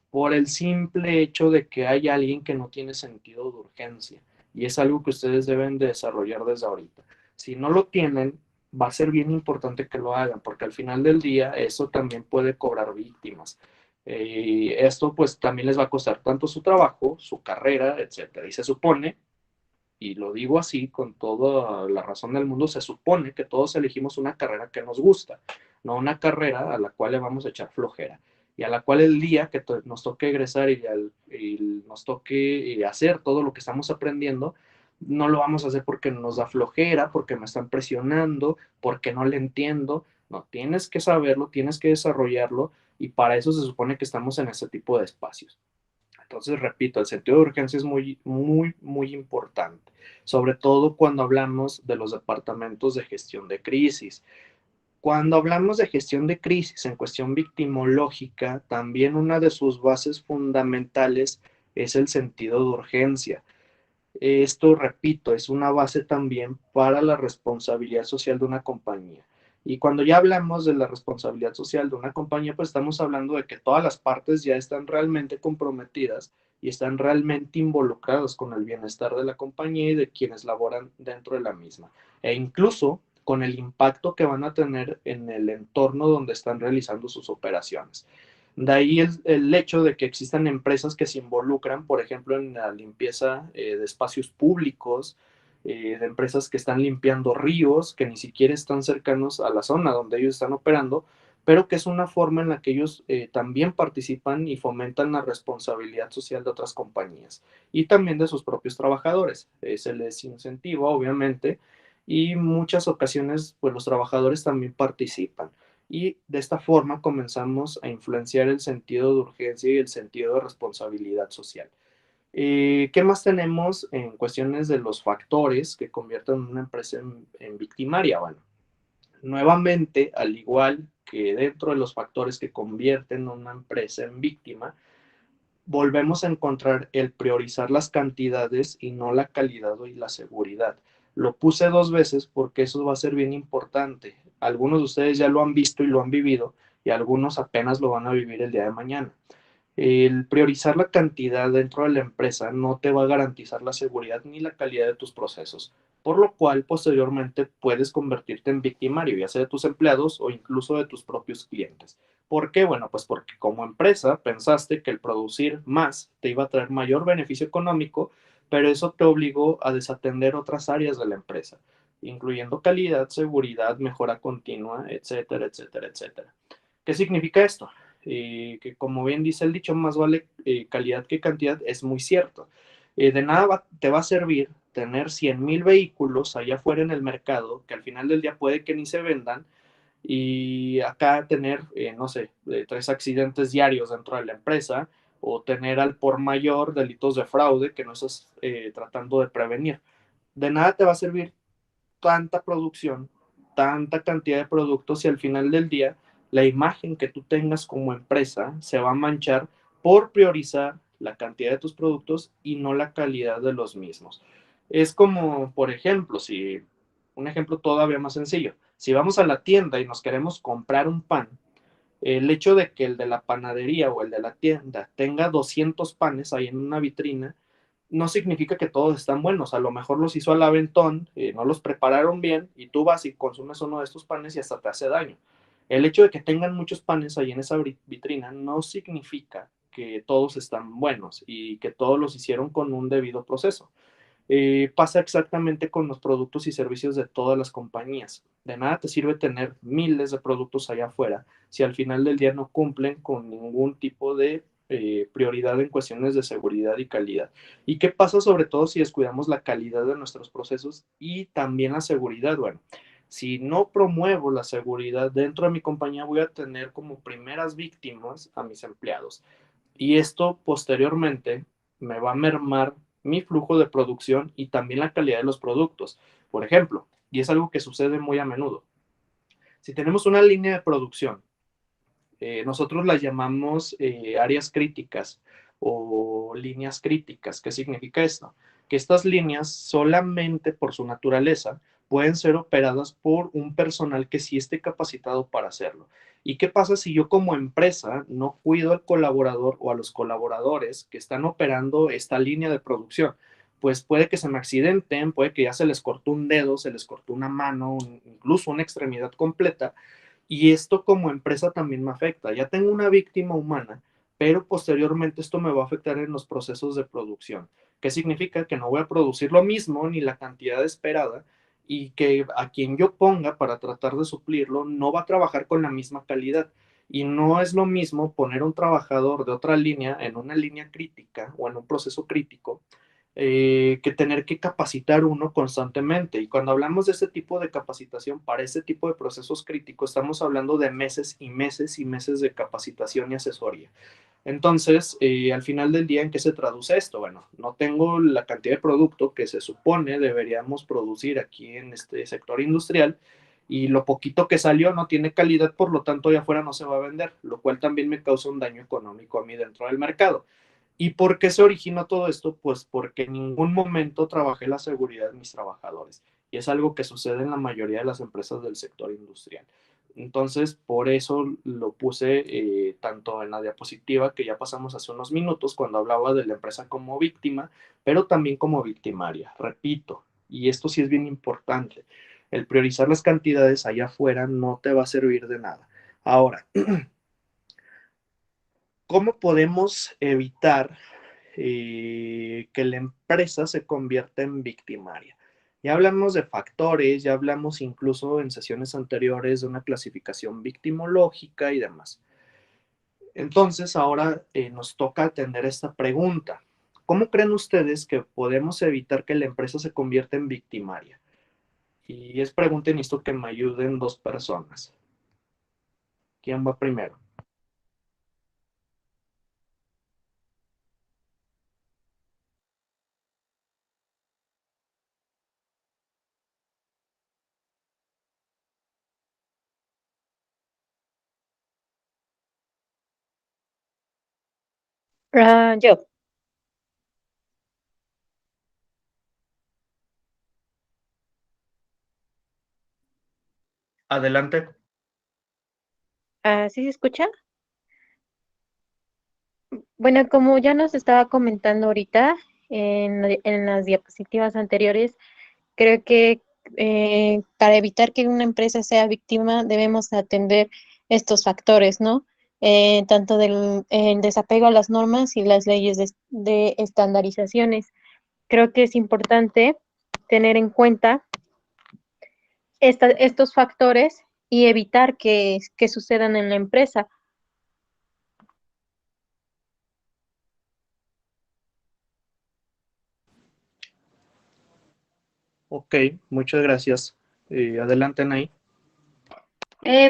por el simple hecho de que hay alguien que no tiene sentido de urgencia. Y es algo que ustedes deben de desarrollar desde ahorita. Si no lo tienen, va a ser bien importante que lo hagan, porque al final del día eso también puede cobrar víctimas. Esto pues también les va a costar tanto su trabajo, su carrera, etcétera. Y se supone, y lo digo así con toda la razón del mundo, se supone que todos elegimos una carrera que nos gusta, no una carrera a la cual le vamos a echar flojera y a la cual el día que nos toque egresar y nos toque hacer todo lo que estamos aprendiendo, no lo vamos a hacer porque nos da flojera, porque me están presionando, porque no le entiendo. No, tienes que saberlo, tienes que desarrollarlo y para eso se supone que estamos en ese tipo de espacios. Entonces, repito, el sentido de urgencia es muy, muy, muy importante, sobre todo cuando hablamos de los departamentos de gestión de crisis. Cuando hablamos de gestión de crisis en cuestión victimológica, también una de sus bases fundamentales es el sentido de urgencia. Esto, repito, es una base también para la responsabilidad social de una compañía. Y cuando ya hablamos de la responsabilidad social de una compañía, pues estamos hablando de que todas las partes ya están realmente comprometidas y están realmente involucradas con el bienestar de la compañía y de quienes laboran dentro de la misma. E incluso con el impacto que van a tener en el entorno donde están realizando sus operaciones. De ahí el hecho de que existan empresas que se involucran, por ejemplo, en la limpieza de espacios públicos, de empresas que están limpiando ríos, que ni siquiera están cercanos a la zona donde ellos están operando, pero que es una forma en la que ellos también participan y fomentan la responsabilidad social de otras compañías y también de sus propios trabajadores. Se les incentiva, obviamente, y muchas ocasiones, pues los trabajadores también participan. Y de esta forma comenzamos a influenciar el sentido de urgencia y el sentido de responsabilidad social. ¿Qué más tenemos en cuestiones de los factores que convierten una empresa en victimaria? Bueno, nuevamente, al igual que dentro de los factores que convierten una empresa en víctima, volvemos a encontrar el priorizar las cantidades y no la calidad y la seguridad. Lo puse 2 veces porque eso va a ser bien importante. Algunos de ustedes ya lo han visto y lo han vivido y algunos apenas lo van a vivir el día de mañana. El priorizar la cantidad dentro de la empresa no te va a garantizar la seguridad ni la calidad de tus procesos, por lo cual posteriormente puedes convertirte en victimario, ya sea de tus empleados o incluso de tus propios clientes. ¿Por qué? Bueno, pues porque como empresa pensaste que el producir más te iba a traer mayor beneficio económico, pero eso te obligó a desatender otras áreas de la empresa, incluyendo calidad, seguridad, mejora continua, etcétera, etcétera, etcétera. ¿Qué significa esto? Que como bien dice el dicho, más vale calidad que cantidad, es muy cierto. De nada te va a servir tener 100,000 vehículos allá afuera en el mercado, que al final del día puede que ni se vendan, y acá tener, no sé, 3 accidentes diarios dentro de la empresa, o tener al por mayor delitos de fraude que no estás tratando de prevenir. De nada te va a servir tanta producción, tanta cantidad de productos y al final del día la imagen que tú tengas como empresa se va a manchar por priorizar la cantidad de tus productos y no la calidad de los mismos. Es como, por ejemplo, si un ejemplo todavía más sencillo, si vamos a la tienda y nos queremos comprar un pan, el hecho de que el de la panadería o el de la tienda tenga 200 panes ahí en una vitrina no significa que todos están buenos. A lo mejor los hizo al aventón, no los prepararon bien y tú vas y consumes uno de estos panes y hasta te hace daño. El hecho de que tengan muchos panes ahí en esa vitrina no significa que todos están buenos y que todos los hicieron con un debido proceso. Pasa exactamente con los productos y servicios de todas las compañías. De nada te sirve tener miles de productos allá afuera si al final del día no cumplen con ningún tipo de prioridad en cuestiones de seguridad y calidad. ¿Y qué pasa sobre todo si descuidamos la calidad de nuestros procesos y también la seguridad? Bueno, si no promuevo la seguridad dentro de mi compañía, voy a tener como primeras víctimas a mis empleados. Y esto posteriormente me va a mermar mi flujo de producción y también la calidad de los productos. Por ejemplo, y es algo que sucede muy a menudo, si tenemos una línea de producción, nosotros las llamamos áreas críticas o líneas críticas. ¿Qué significa esto? Que estas líneas solamente por su naturaleza pueden ser operadas por un personal que sí esté capacitado para hacerlo. ¿Y qué pasa si yo como empresa no cuido al colaborador o a los colaboradores que están operando esta línea de producción? Pues puede que se me accidenten, puede que ya se les cortó un dedo, se les cortó una mano, incluso una extremidad completa, y esto como empresa también me afecta. Ya tengo una víctima humana, pero posteriormente esto me va a afectar en los procesos de producción. ¿Qué significa? Que no voy a producir lo mismo ni la cantidad esperada y que a quien yo ponga para tratar de suplirlo no va a trabajar con la misma calidad. Y no es lo mismo poner un trabajador de otra línea en una línea crítica o en un proceso crítico que tener que capacitar uno constantemente. Y cuando hablamos de este tipo de capacitación para este tipo de procesos críticos, estamos hablando de meses y meses y meses de capacitación y asesoría. Entonces, al final del día, ¿en qué se traduce esto? Bueno, no tengo la cantidad de producto que se supone deberíamos producir aquí en este sector industrial y lo poquito que salió no tiene calidad, por lo tanto, allá afuera no se va a vender, lo cual también me causa un daño económico a mí dentro del mercado. ¿Y por qué se originó todo esto? Pues porque en ningún momento trabajé la seguridad de mis trabajadores. Y es algo que sucede en la mayoría de las empresas del sector industrial. Entonces, por eso lo puse tanto en la diapositiva que ya pasamos hace unos minutos cuando hablaba de la empresa como víctima, pero también como victimaria. Repito, y esto sí es bien importante, el priorizar las cantidades allá afuera no te va a servir de nada. Ahora, ¿cómo podemos evitar que la empresa se convierta en victimaria? Ya hablamos de factores, ya hablamos incluso en sesiones anteriores de una clasificación victimológica y demás. Entonces, ahora nos toca atender esta pregunta. ¿Cómo creen ustedes que podemos evitar que la empresa se convierta en victimaria? Y es pregunta y necesito que me ayuden dos personas. ¿Quién va primero? Yo. Adelante. ¿Sí se escucha? Bueno, como ya nos estaba comentando ahorita en las diapositivas anteriores, creo que para evitar que una empresa sea víctima debemos atender estos factores, ¿no? Tanto del el desapego a las normas y las leyes de estandarizaciones. Creo que es importante tener en cuenta estos factores y evitar que sucedan en la empresa. Ok, muchas gracias. Adelante, Anaí.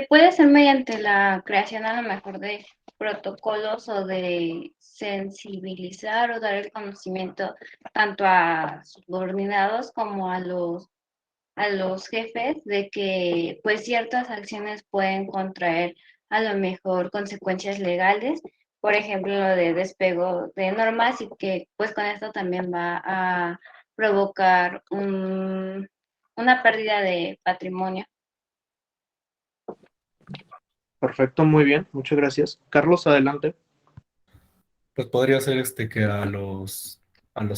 Puede ser mediante la creación a lo mejor de protocolos o de sensibilizar o dar el conocimiento tanto a subordinados como a los jefes de que pues ciertas acciones pueden contraer a lo mejor consecuencias legales, por ejemplo lo de despego de normas y que pues con esto también va a provocar una pérdida de patrimonio. Perfecto, muy bien, muchas gracias. Carlos, adelante. Pues podría ser que a los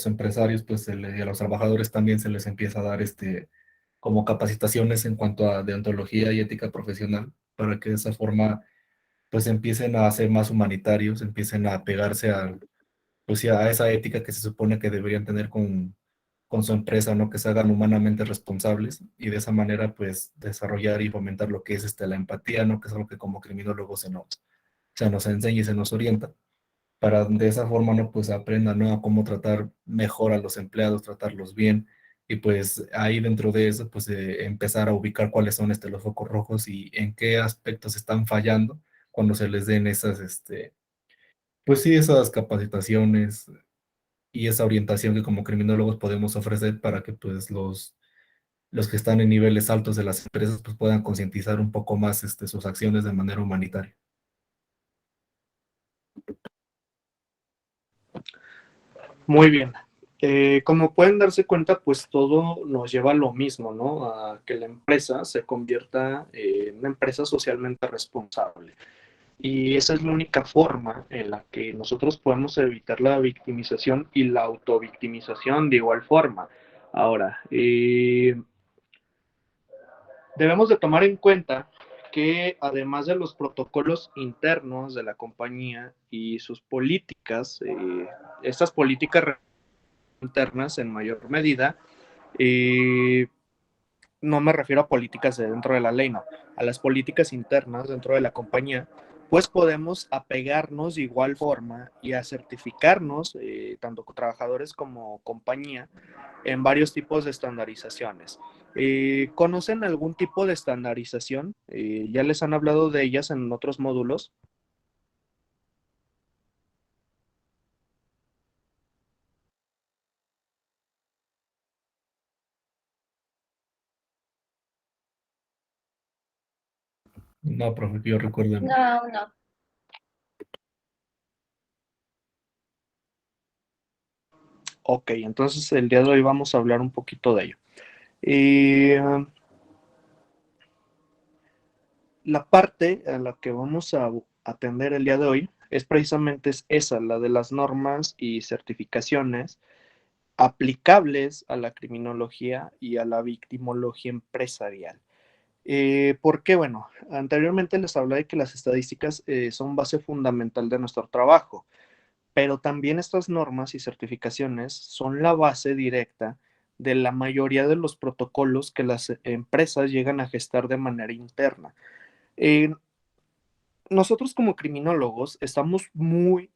empresarios pues y a los trabajadores también se les empieza a dar como capacitaciones en cuanto a deontología y ética profesional para que de esa forma pues empiecen a ser más humanitarios, empiecen a pegarse pues, sí, a esa ética que se supone que deberían tener con su empresa, ¿no? Que se hagan humanamente responsables y de esa manera pues desarrollar y fomentar lo que es la empatía, ¿no? Que es algo que como criminólogos se nos enseña y se nos orienta para de esa forma, ¿no? Pues aprendan, ¿no? A cómo tratar mejor a los empleados, tratarlos bien, y pues ahí dentro de eso, pues empezar a ubicar cuáles son los focos rojos y en qué aspectos están fallando cuando se les den esas, pues sí, esas capacitaciones y esa orientación que como criminólogos podemos ofrecer para que pues los que están en niveles altos de las empresas pues puedan concientizar un poco más sus acciones de manera humanitaria. Muy bien. Como pueden darse cuenta, pues todo nos lleva a lo mismo, ¿no? A que la empresa se convierta en una empresa socialmente responsable. Y esa es la única forma en la que nosotros podemos evitar la victimización y la autovictimización de igual forma. Ahora, debemos de tomar en cuenta que además de los protocolos internos de la compañía y sus políticas, estas políticas internas en mayor medida, eh, no me refiero a políticas de dentro de la ley, no, a las políticas internas dentro de la compañía, pues podemos apegarnos de igual forma y a certificarnos, tanto trabajadores como compañía, en varios tipos de estandarizaciones. ¿Conocen algún tipo de estandarización? ¿Ya les han hablado de ellas en otros módulos? No, profe, que yo recuerdo, no. No, no. Ok, entonces el día de hoy vamos a hablar un poquito de ello. Eh, la parte a la que vamos a atender el día de hoy es precisamente esa, la de las normas y certificaciones aplicables a la criminología y a la victimología empresarial. Porque, bueno, anteriormente les hablé de que las estadísticas son base fundamental de nuestro trabajo, pero también estas normas y certificaciones son la base directa de la mayoría de los protocolos que las empresas llegan a gestar de manera interna. Eh, Nosotros como criminólogos estamos muy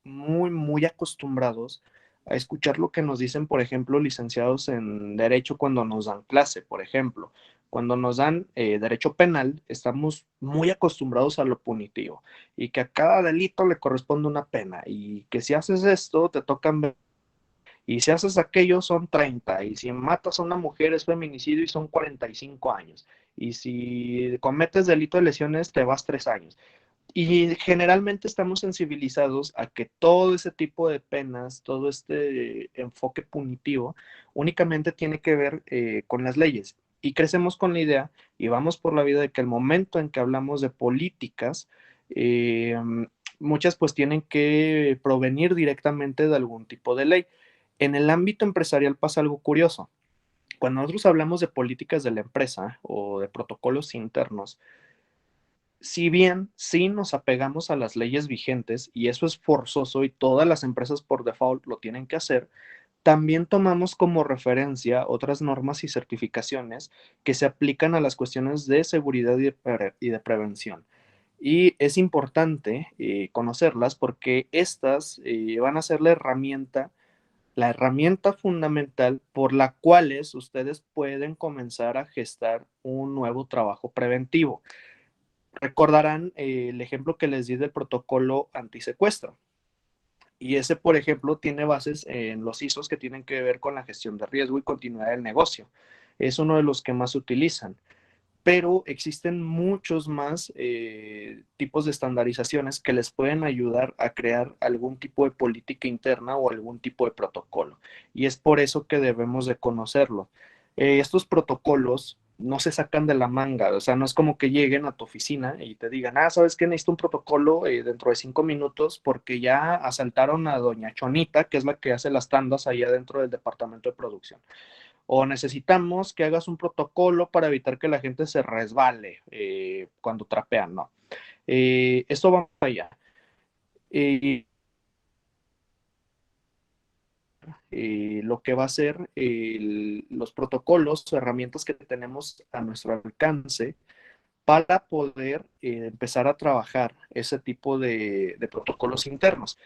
acostumbrados a escuchar lo que nos dicen, por ejemplo, licenciados en derecho cuando nos dan clase, por ejemplo. Cuando nos dan derecho penal, estamos muy acostumbrados a lo punitivo y que a cada delito le corresponde una pena y que si haces esto te tocan 20, y si haces aquello son 30 y si matas a una mujer es feminicidio y son 45 años, y si cometes delito de lesiones te vas 3 años. Y generalmente estamos sensibilizados a que todo ese tipo de penas, todo este enfoque punitivo, únicamente tiene que ver con las leyes. Y crecemos con la idea y vamos por la vida de que el momento en que hablamos de políticas, eh, muchas pues tienen que provenir directamente de algún tipo de ley. En el ámbito empresarial pasa algo curioso. Cuando nosotros hablamos de políticas de la empresa o de protocolos internos, si bien sí nos apegamos a las leyes vigentes y eso es forzoso y todas las empresas por default lo tienen que hacer, también tomamos como referencia otras normas y certificaciones que se aplican a las cuestiones de seguridad y de prevención. Y es importante conocerlas porque estas van a ser la herramienta fundamental por la cuales ustedes pueden comenzar a gestar un nuevo trabajo preventivo. Recordarán el ejemplo que les di del protocolo antisecuestro. Y ese, por ejemplo, tiene bases en los ISOs que tienen que ver con la gestión de riesgo y continuidad del negocio. Es uno de los que más se utilizan. Pero existen muchos más tipos de estandarizaciones que les pueden ayudar a crear algún tipo de política interna o algún tipo de protocolo. Y es por eso que debemos de conocerlo. Estos protocolos no se sacan de la manga, o sea, no es como que lleguen a tu oficina y te digan, ¿sabes qué? Necesito un protocolo dentro de 5 minutos porque ya asaltaron a doña Chonita, que es la que hace las tandas allá dentro del departamento de producción. O necesitamos que hagas un protocolo para evitar que la gente se resbale cuando trapean, ¿no? Esto va más allá. Eh, lo que va a ser los protocolos o herramientas que tenemos a nuestro alcance para poder empezar a trabajar ese tipo de protocolos internos.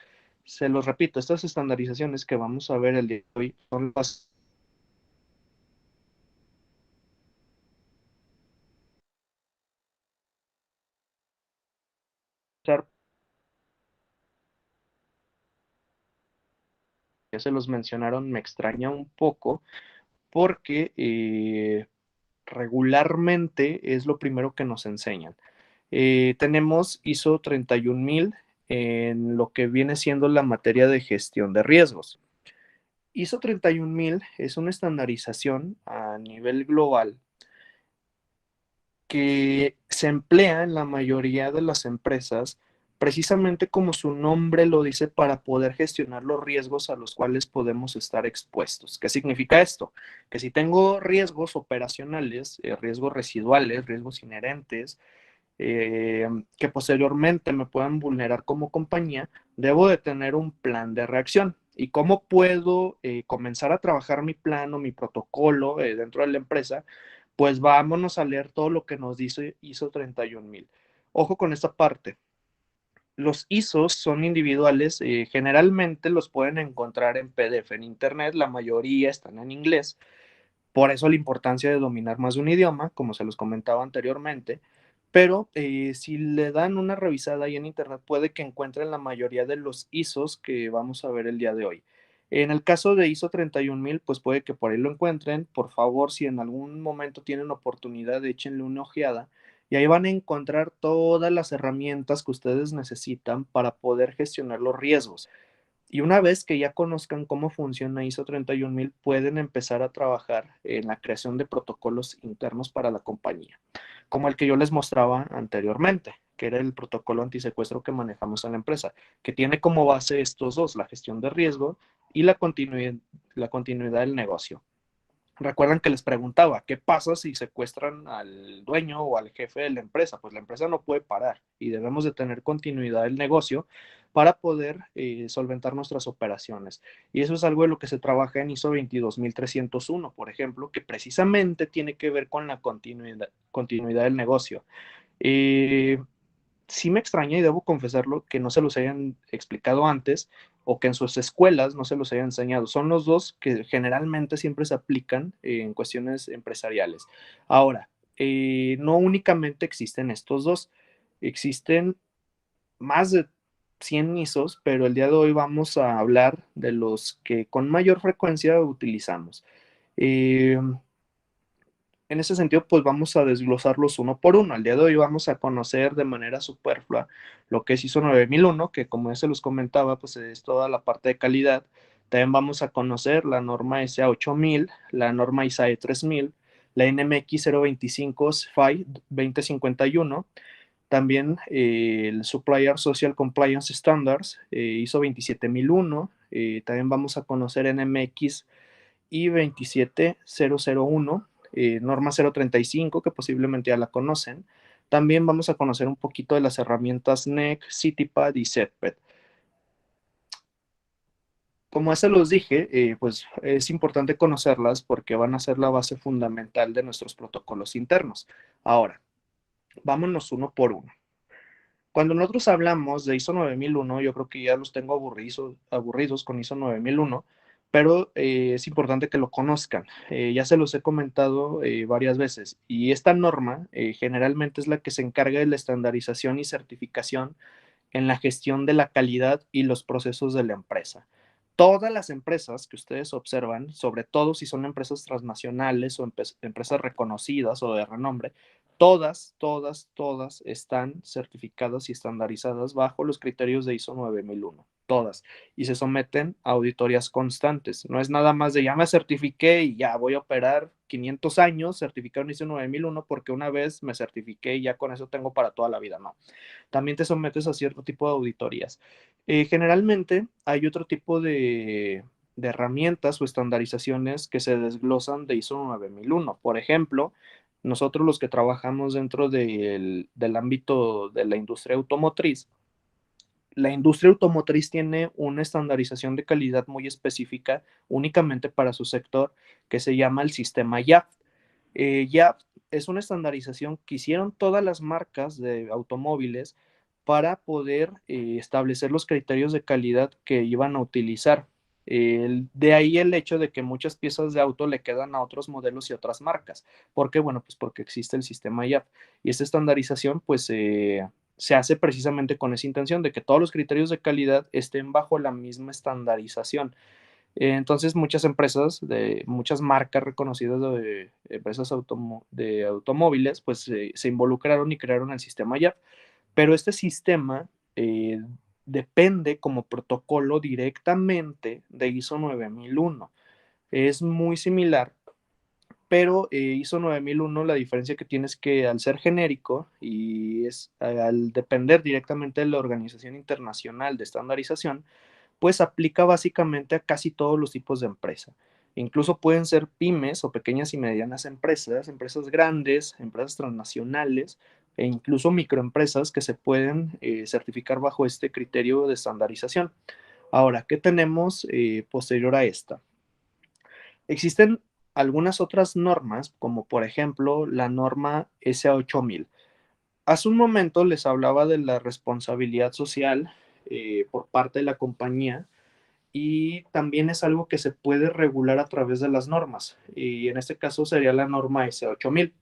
Se los repito, estas estandarizaciones que vamos a ver el día de hoy son las ya se los mencionaron, me extraña un poco porque regularmente es lo primero que nos enseñan. Tenemos ISO 31000 en lo que viene siendo la materia de gestión de riesgos. ISO 31000 es una estandarización a nivel global que se emplea en la mayoría de las empresas precisamente como su nombre lo dice para poder gestionar los riesgos a los cuales podemos estar expuestos. ¿Qué significa esto? Que si tengo riesgos operacionales, riesgos residuales, riesgos inherentes, que posteriormente me puedan vulnerar como compañía, debo de tener un plan de reacción. ¿Y cómo puedo comenzar a trabajar mi plan o mi protocolo dentro de la empresa? Pues vámonos a leer todo lo que nos dice ISO 31000. Ojo con esta parte. Los ISOs son individuales, generalmente los pueden encontrar en PDF en Internet, la mayoría están en inglés, por eso la importancia de dominar más de un idioma, como se los comentaba anteriormente, pero si le dan una revisada ahí en internet, puede que encuentren la mayoría de los ISOs que vamos a ver el día de hoy. En el caso de ISO 31000, pues puede que por ahí lo encuentren. Por favor, si en algún momento tienen oportunidad, échenle una ojeada y ahí van a encontrar todas las herramientas que ustedes necesitan para poder gestionar los riesgos. Y una vez que ya conozcan cómo funciona ISO 31000, pueden empezar a trabajar en la creación de protocolos internos para la compañía, como el que yo les mostraba anteriormente, que era el protocolo antisecuestro que manejamos en la empresa, que tiene como base estos dos, la gestión de riesgo y la continuidad del negocio. Recuerdan que les preguntaba, ¿qué pasa si secuestran al dueño o al jefe de la empresa? Pues la empresa no puede parar y debemos de tener continuidad del negocio para poder solventar nuestras operaciones. Y eso es algo de lo que se trabaja en ISO 22301, por ejemplo, que precisamente tiene que ver con la continuidad del negocio. Sí me extraña y debo confesarlo que no se los hayan explicado antes o que en sus escuelas no se los hayan enseñado. Son los dos que generalmente siempre se aplican en cuestiones empresariales. Ahora, no únicamente existen estos dos, existen más de 100 ISOs, pero el día de hoy vamos a hablar de los que con mayor frecuencia utilizamos. En ese sentido, pues vamos a desglosarlos uno por uno. Al día de hoy vamos a conocer de manera superflua lo que es ISO 9001, que como ya se los comentaba, pues es toda la parte de calidad. También vamos a conocer la norma SA 8000, la norma ISAE 3000, la NMX 025 SFI 2051, también el Supplier Social Compliance Standards, ISO 27001. También vamos a conocer NMX I 27001, norma 035, que posiblemente ya la conocen. También vamos a conocer un poquito de las herramientas NEC, CityPad y SetPad. Como ya se los dije, pues es importante conocerlas porque van a ser la base fundamental de nuestros protocolos internos. Ahora, vámonos uno por uno. Cuando nosotros hablamos de ISO 9001, yo creo que ya los tengo aburridos con ISO 9001, pero es importante que lo conozcan. Ya se los he comentado varias veces y esta norma generalmente es la que se encarga de la estandarización y certificación en la gestión de la calidad y los procesos de la empresa. Todas las empresas que ustedes observan, sobre todo si son empresas transnacionales o empresas reconocidas o de renombre, todas están certificadas y estandarizadas bajo los criterios de ISO 9001, todas, y se someten a auditorías constantes. No es nada más de ya me certifiqué y ya voy a operar 500 años certificado en ISO 9001 porque una vez me certifiqué y ya con eso tengo para toda la vida, no. También te sometes a cierto tipo de auditorías. Generalmente hay otro tipo de herramientas o estandarizaciones que se desglosan de ISO 9001. Por ejemplo, nosotros los que trabajamos dentro del ámbito de la industria automotriz tiene una estandarización de calidad muy específica únicamente para su sector que se llama el sistema YAP. YAP es una estandarización que hicieron todas las marcas de automóviles para poder establecer los criterios de calidad que iban a utilizar. De ahí el hecho de que muchas piezas de auto le quedan a otros modelos y otras marcas. ¿Por qué? Bueno, pues porque existe el sistema YAP. Y esta estandarización, pues, se hace precisamente con esa intención de que todos los criterios de calidad estén bajo la misma estandarización. Entonces, muchas marcas reconocidas de empresas de automóviles, pues se involucraron y crearon el sistema YAP. Pero este sistema depende como protocolo directamente de ISO 9001. Es muy similar, pero ISO 9001, la diferencia que tiene es que al ser genérico y al depender directamente de la Organización Internacional de Estandarización, pues aplica básicamente a casi todos los tipos de empresa. Incluso pueden ser pymes o pequeñas y medianas empresas, empresas grandes, empresas transnacionales e incluso microempresas que se pueden certificar bajo este criterio de estandarización. Ahora, ¿qué tenemos posterior a esta? Existen algunas otras normas, como por ejemplo la norma SA8000. Hace un momento les hablaba de la responsabilidad social por parte de la compañía y también es algo que se puede regular a través de las normas. Y en este caso sería la norma S8000.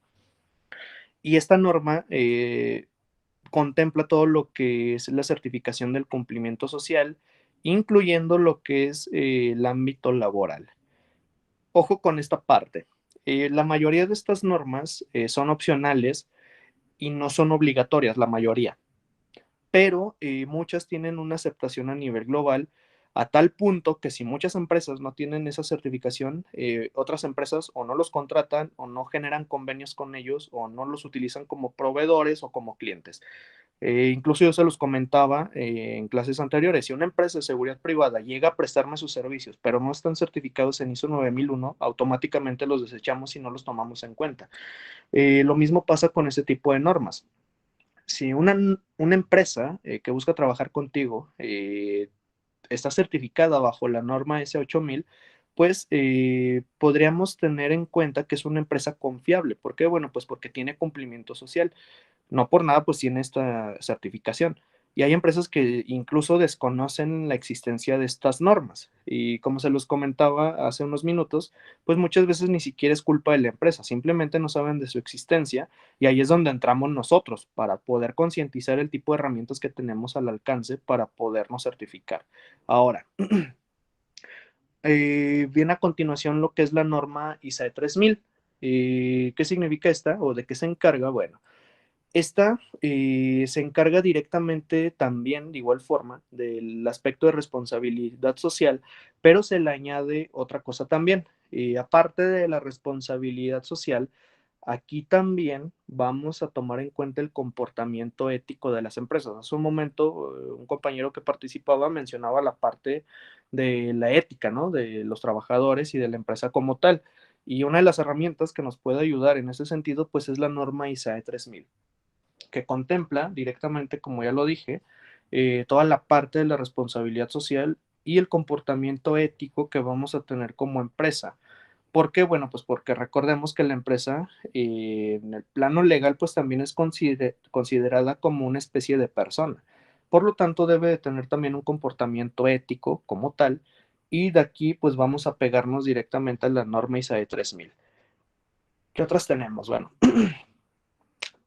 Y esta norma contempla todo lo que es la certificación del cumplimiento social, incluyendo lo que es el ámbito laboral. Ojo con esta parte. La mayoría de estas normas son opcionales y no son obligatorias, la mayoría, pero muchas tienen una aceptación a nivel global a tal punto que si muchas empresas no tienen esa certificación, otras empresas o no los contratan o no generan convenios con ellos o no los utilizan como proveedores o como clientes. Incluso yo se los comentaba en clases anteriores, si una empresa de seguridad privada llega a prestarme sus servicios, pero no están certificados en ISO 9001, automáticamente los desechamos y no los tomamos en cuenta. Lo mismo pasa con ese tipo de normas. si una empresa que busca trabajar contigo está certificada bajo la norma S8000, pues podríamos tener en cuenta que es una empresa confiable. ¿Por qué? Bueno, pues porque tiene cumplimiento social. No por nada, pues tiene esta certificación. Y hay empresas que incluso desconocen la existencia de estas normas. Y como se los comentaba hace unos minutos, pues muchas veces ni siquiera es culpa de la empresa, simplemente no saben de su existencia y ahí es donde entramos nosotros para poder concientizar el tipo de herramientas que tenemos al alcance para podernos certificar. Ahora, viene a continuación lo que es la norma ISAE 3000. ¿Qué significa esta o de qué se encarga? Bueno, esta se encarga directamente también, de igual forma, del aspecto de responsabilidad social, pero se le añade otra cosa también. Aparte de la responsabilidad social, aquí también vamos a tomar en cuenta el comportamiento ético de las empresas. Hace un momento, un compañero que participaba mencionaba la parte de la ética, ¿no? De los trabajadores y de la empresa como tal. Y una de las herramientas que nos puede ayudar en ese sentido, pues es la norma ISAE 3000 que contempla directamente, como ya lo dije, toda la parte de la responsabilidad social y el comportamiento ético que vamos a tener como empresa. ¿Por qué? Bueno, pues porque recordemos que la empresa en el plano legal pues también es considerada como una especie de persona. Por lo tanto, debe de tener también un comportamiento ético como tal y de aquí pues vamos a pegarnos directamente a la norma ISAE 3000. ¿Qué otras tenemos? Bueno,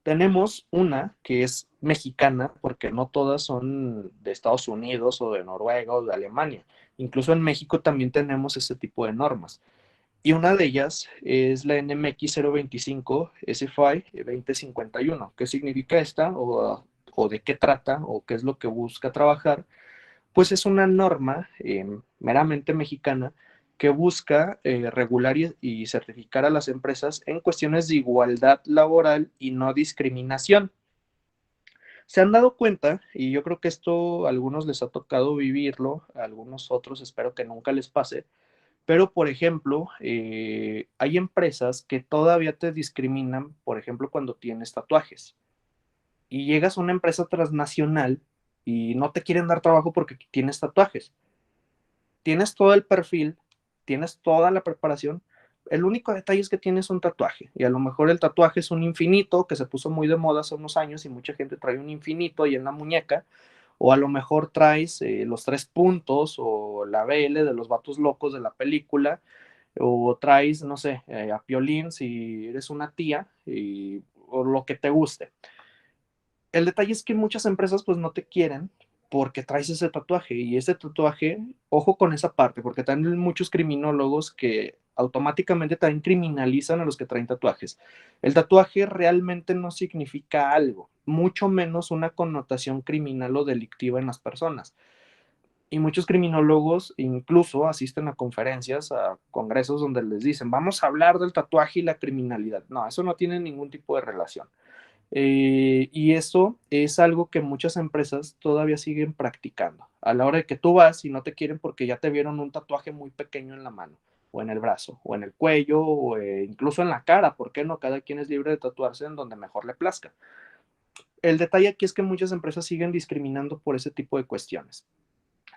tenemos una que es mexicana, porque no todas son de Estados Unidos o de Noruega o de Alemania. Incluso en México también tenemos este tipo de normas. Y una de ellas es la NMX 025 SFI 2051. ¿Qué significa esta? O de qué trata? ¿O qué es lo que busca trabajar? Pues es una norma meramente mexicana que busca regular y certificar a las empresas en cuestiones de igualdad laboral y no discriminación. Se han dado cuenta, y yo creo que esto a algunos les ha tocado vivirlo, a algunos otros espero que nunca les pase, pero por ejemplo, hay empresas que todavía te discriminan, por ejemplo, cuando tienes tatuajes. Y llegas a una empresa transnacional y no te quieren dar trabajo porque tienes tatuajes. Tienes todo el perfil, tienes toda la preparación. El único detalle es que tienes un tatuaje y a lo mejor el tatuaje es un infinito que se puso muy de moda hace unos años y mucha gente trae un infinito ahí en la muñeca, o a lo mejor traes los 3 puntos o la BL de los vatos locos de la película, o traes, no sé, a Piolín si eres una tía o lo que te guste. El detalle es que muchas empresas pues no te quieren porque traes ese tatuaje y ese tatuaje, ojo con esa parte, porque también hay muchos criminólogos que automáticamente también criminalizan a los que traen tatuajes. El tatuaje realmente no significa algo, mucho menos una connotación criminal o delictiva en las personas. Y muchos criminólogos incluso asisten a conferencias, a congresos donde les dicen, vamos a hablar del tatuaje y la criminalidad. No, eso no tiene ningún tipo de relación. Y eso es algo que muchas empresas todavía siguen practicando. A la hora de que tú vas y no te quieren porque ya te vieron un tatuaje muy pequeño en la mano, o en el brazo, o en el cuello, o incluso en la cara, ¿por qué no? Cada quien es libre de tatuarse en donde mejor le plazca. El detalle aquí es que muchas empresas siguen discriminando por ese tipo de cuestiones.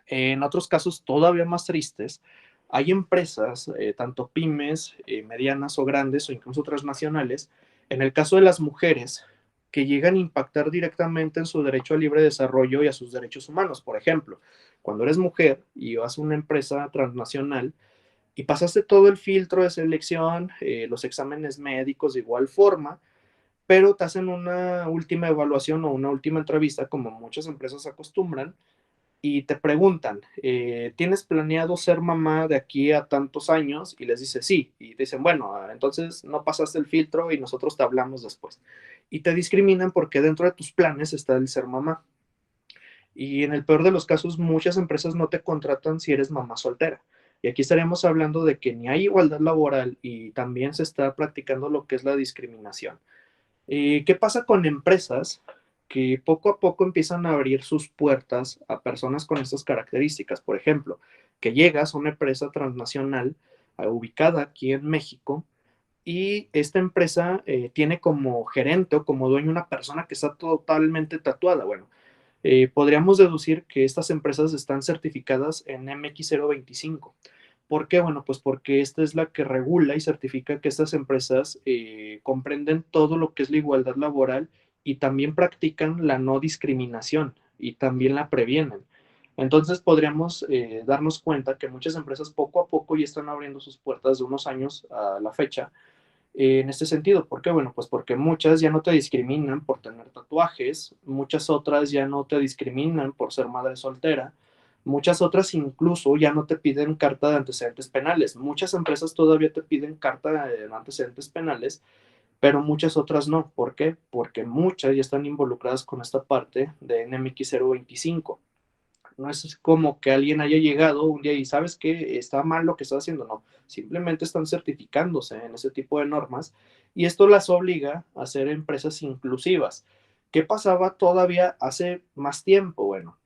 En otros casos todavía más tristes, hay empresas, tanto pymes, medianas o grandes o incluso transnacionales, en el caso de las mujeres, que llegan a impactar directamente en su derecho al libre desarrollo y a sus derechos humanos. Por ejemplo, cuando eres mujer y vas a una empresa transnacional y pasaste todo el filtro de selección, los exámenes médicos de igual forma, pero te hacen una última evaluación o una última entrevista, como muchas empresas acostumbran, y te preguntan, ¿tienes planeado ser mamá de aquí a tantos años? Y les dices sí. Y dicen, bueno, entonces no pasaste el filtro y nosotros te hablamos después. Y te discriminan porque dentro de tus planes está el ser mamá. Y en el peor de los casos, muchas empresas no te contratan si eres mamá soltera. Y aquí estaremos hablando de que ni hay igualdad laboral y también se está practicando lo que es la discriminación. ¿Qué pasa con empresas que poco a poco empiezan a abrir sus puertas a personas con estas características? Por ejemplo, que llegas a una empresa transnacional ubicada aquí en México y esta empresa tiene como gerente o como dueño una persona que está totalmente tatuada. Bueno, podríamos deducir que estas empresas están certificadas en MX025. ¿Por qué? Bueno, pues porque esta es la que regula y certifica que estas empresas comprenden todo lo que es la igualdad laboral y también practican la no discriminación y también la previenen. Entonces podríamos darnos cuenta que muchas empresas poco a poco ya están abriendo sus puertas de unos años a la fecha en este sentido. ¿Por qué? Bueno, pues porque muchas ya no te discriminan por tener tatuajes, muchas otras ya no te discriminan por ser madre soltera, muchas otras incluso ya no te piden carta de antecedentes penales. Muchas empresas todavía te piden carta de antecedentes penales, pero muchas otras no. ¿Por qué? Porque muchas ya están involucradas con esta parte de NMX025. No es como que alguien haya llegado un día y sabes que está mal lo que está haciendo, no. Simplemente están certificándose en ese tipo de normas y esto las obliga a ser empresas inclusivas. ¿Qué pasaba todavía hace más tiempo? Bueno,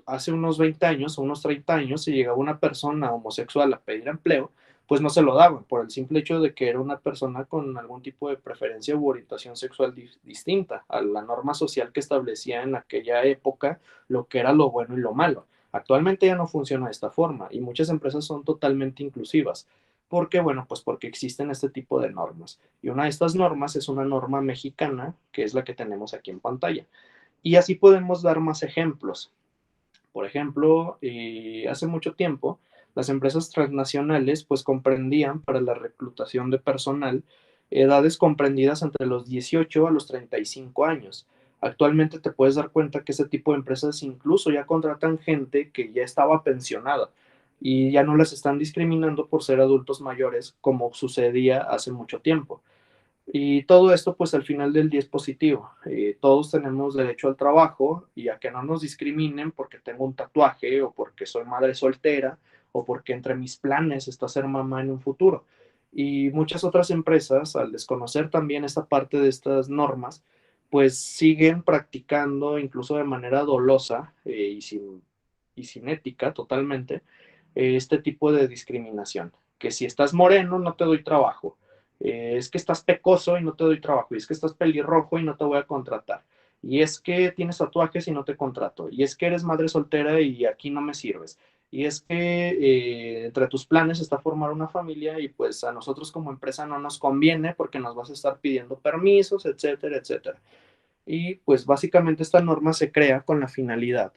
hace unos 20 años o unos 30 años, si llegaba una persona homosexual a pedir empleo, pues no se lo daban por el simple hecho de que era una persona con algún tipo de preferencia u orientación sexual distinta a la norma social que establecía en aquella época lo que era lo bueno y lo malo. Actualmente ya no funciona de esta forma y muchas empresas son totalmente inclusivas. ¿Por qué? Bueno, pues porque existen este tipo de normas. Y una de estas normas es una norma mexicana, que es la que tenemos aquí en pantalla. Y así podemos dar más ejemplos. Por ejemplo, hace mucho tiempo, las empresas transnacionales pues comprendían para la reclutación de personal edades comprendidas entre los 18 a los 35 años. Actualmente te puedes dar cuenta que ese tipo de empresas incluso ya contratan gente que ya estaba pensionada y ya no las están discriminando por ser adultos mayores como sucedía hace mucho tiempo. Y todo esto, pues al final del día es positivo. Todos tenemos derecho al trabajo y a que no nos discriminen porque tengo un tatuaje o porque soy madre soltera o porque entre mis planes está ser mamá en un futuro. Y muchas otras empresas, al desconocer también esta parte de estas normas, pues siguen practicando incluso de manera dolosa y sin ética totalmente este tipo de discriminación. Que si estás moreno no te doy trabajo, es que estás pecoso y no te doy trabajo, y es que estás pelirrojo y no te voy a contratar, y es que tienes tatuajes y no te contrato, y es que eres madre soltera y aquí no me sirves, y es que entre tus planes está formar una familia y pues a nosotros como empresa no nos conviene porque nos vas a estar pidiendo permisos, etcétera, etcétera. Y pues básicamente esta norma se crea con la finalidad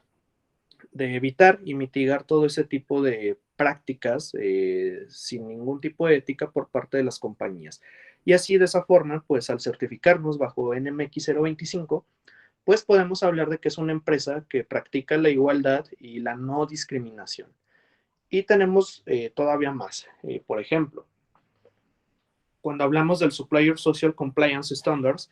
de evitar y mitigar todo ese tipo de prácticas sin ningún tipo de ética por parte de las compañías. Y así de esa forma, pues al certificarnos bajo NMX025, pues podemos hablar de que es una empresa que practica la igualdad y la no discriminación. Y tenemos todavía más. Por ejemplo, cuando hablamos del Supplier Social Compliance Standards,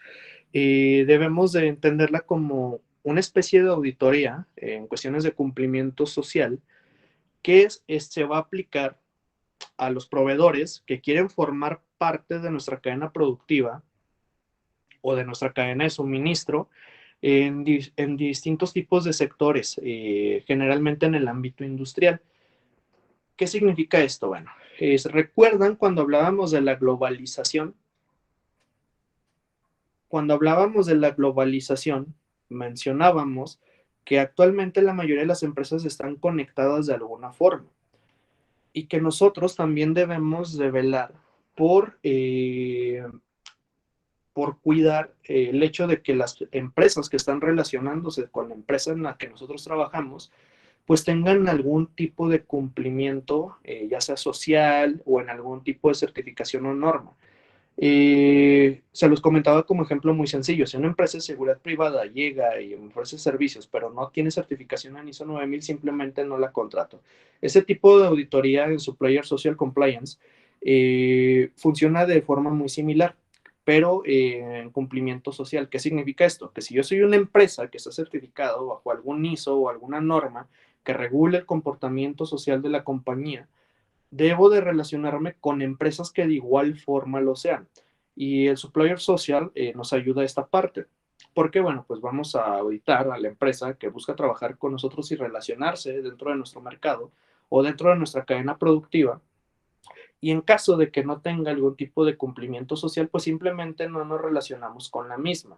debemos de entenderla como una especie de auditoría en cuestiones de cumplimiento social que se va a aplicar a los proveedores que quieren formar parte de nuestra cadena productiva o de nuestra cadena de suministro en distintos tipos de sectores, generalmente en el ámbito industrial. ¿Qué significa esto? Bueno, recuerdan cuando hablábamos de la globalización. Cuando hablábamos de la globalización, mencionábamos que actualmente la mayoría de las empresas están conectadas de alguna forma y que nosotros también debemos de velar por, por cuidar el hecho de que las empresas que están relacionándose con la empresa en la que nosotros trabajamos, pues tengan algún tipo de cumplimiento, ya sea social o en algún tipo de certificación o norma. Se los comentaba como ejemplo muy sencillo. Si una empresa de seguridad privada llega y me ofrece servicios, pero no tiene certificación en ISO 9000, simplemente no la contrato. Ese tipo de auditoría en Supplier Social Compliance funciona de forma muy similar, pero en cumplimiento social. ¿Qué significa esto? Que si yo soy una empresa que está certificado bajo algún ISO o alguna norma que regule el comportamiento social de la compañía, debo de relacionarme con empresas que de igual forma lo sean. Y el Supplier Social nos ayuda a esta parte. Porque, bueno, pues vamos a auditar a la empresa que busca trabajar con nosotros y relacionarse dentro de nuestro mercado o dentro de nuestra cadena productiva. Y en caso de que no tenga algún tipo de cumplimiento social, pues simplemente no nos relacionamos con la misma.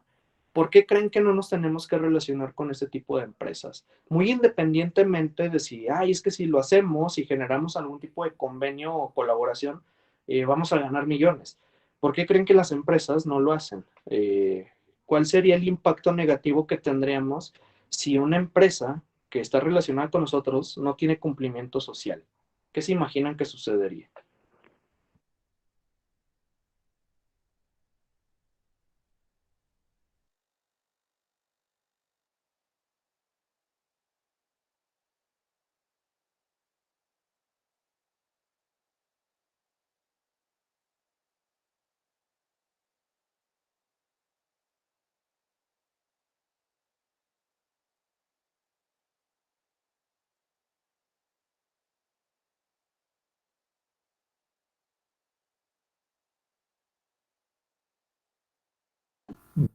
¿Por qué creen que no nos tenemos que relacionar con este tipo de empresas? Muy independientemente de si, ay, es que si lo hacemos y generamos algún tipo de convenio o colaboración, vamos a ganar millones. ¿Por qué creen que las empresas no lo hacen? ¿Cuál sería el impacto negativo que tendríamos si una empresa que está relacionada con nosotros no tiene cumplimiento social? ¿Qué se imaginan que sucedería?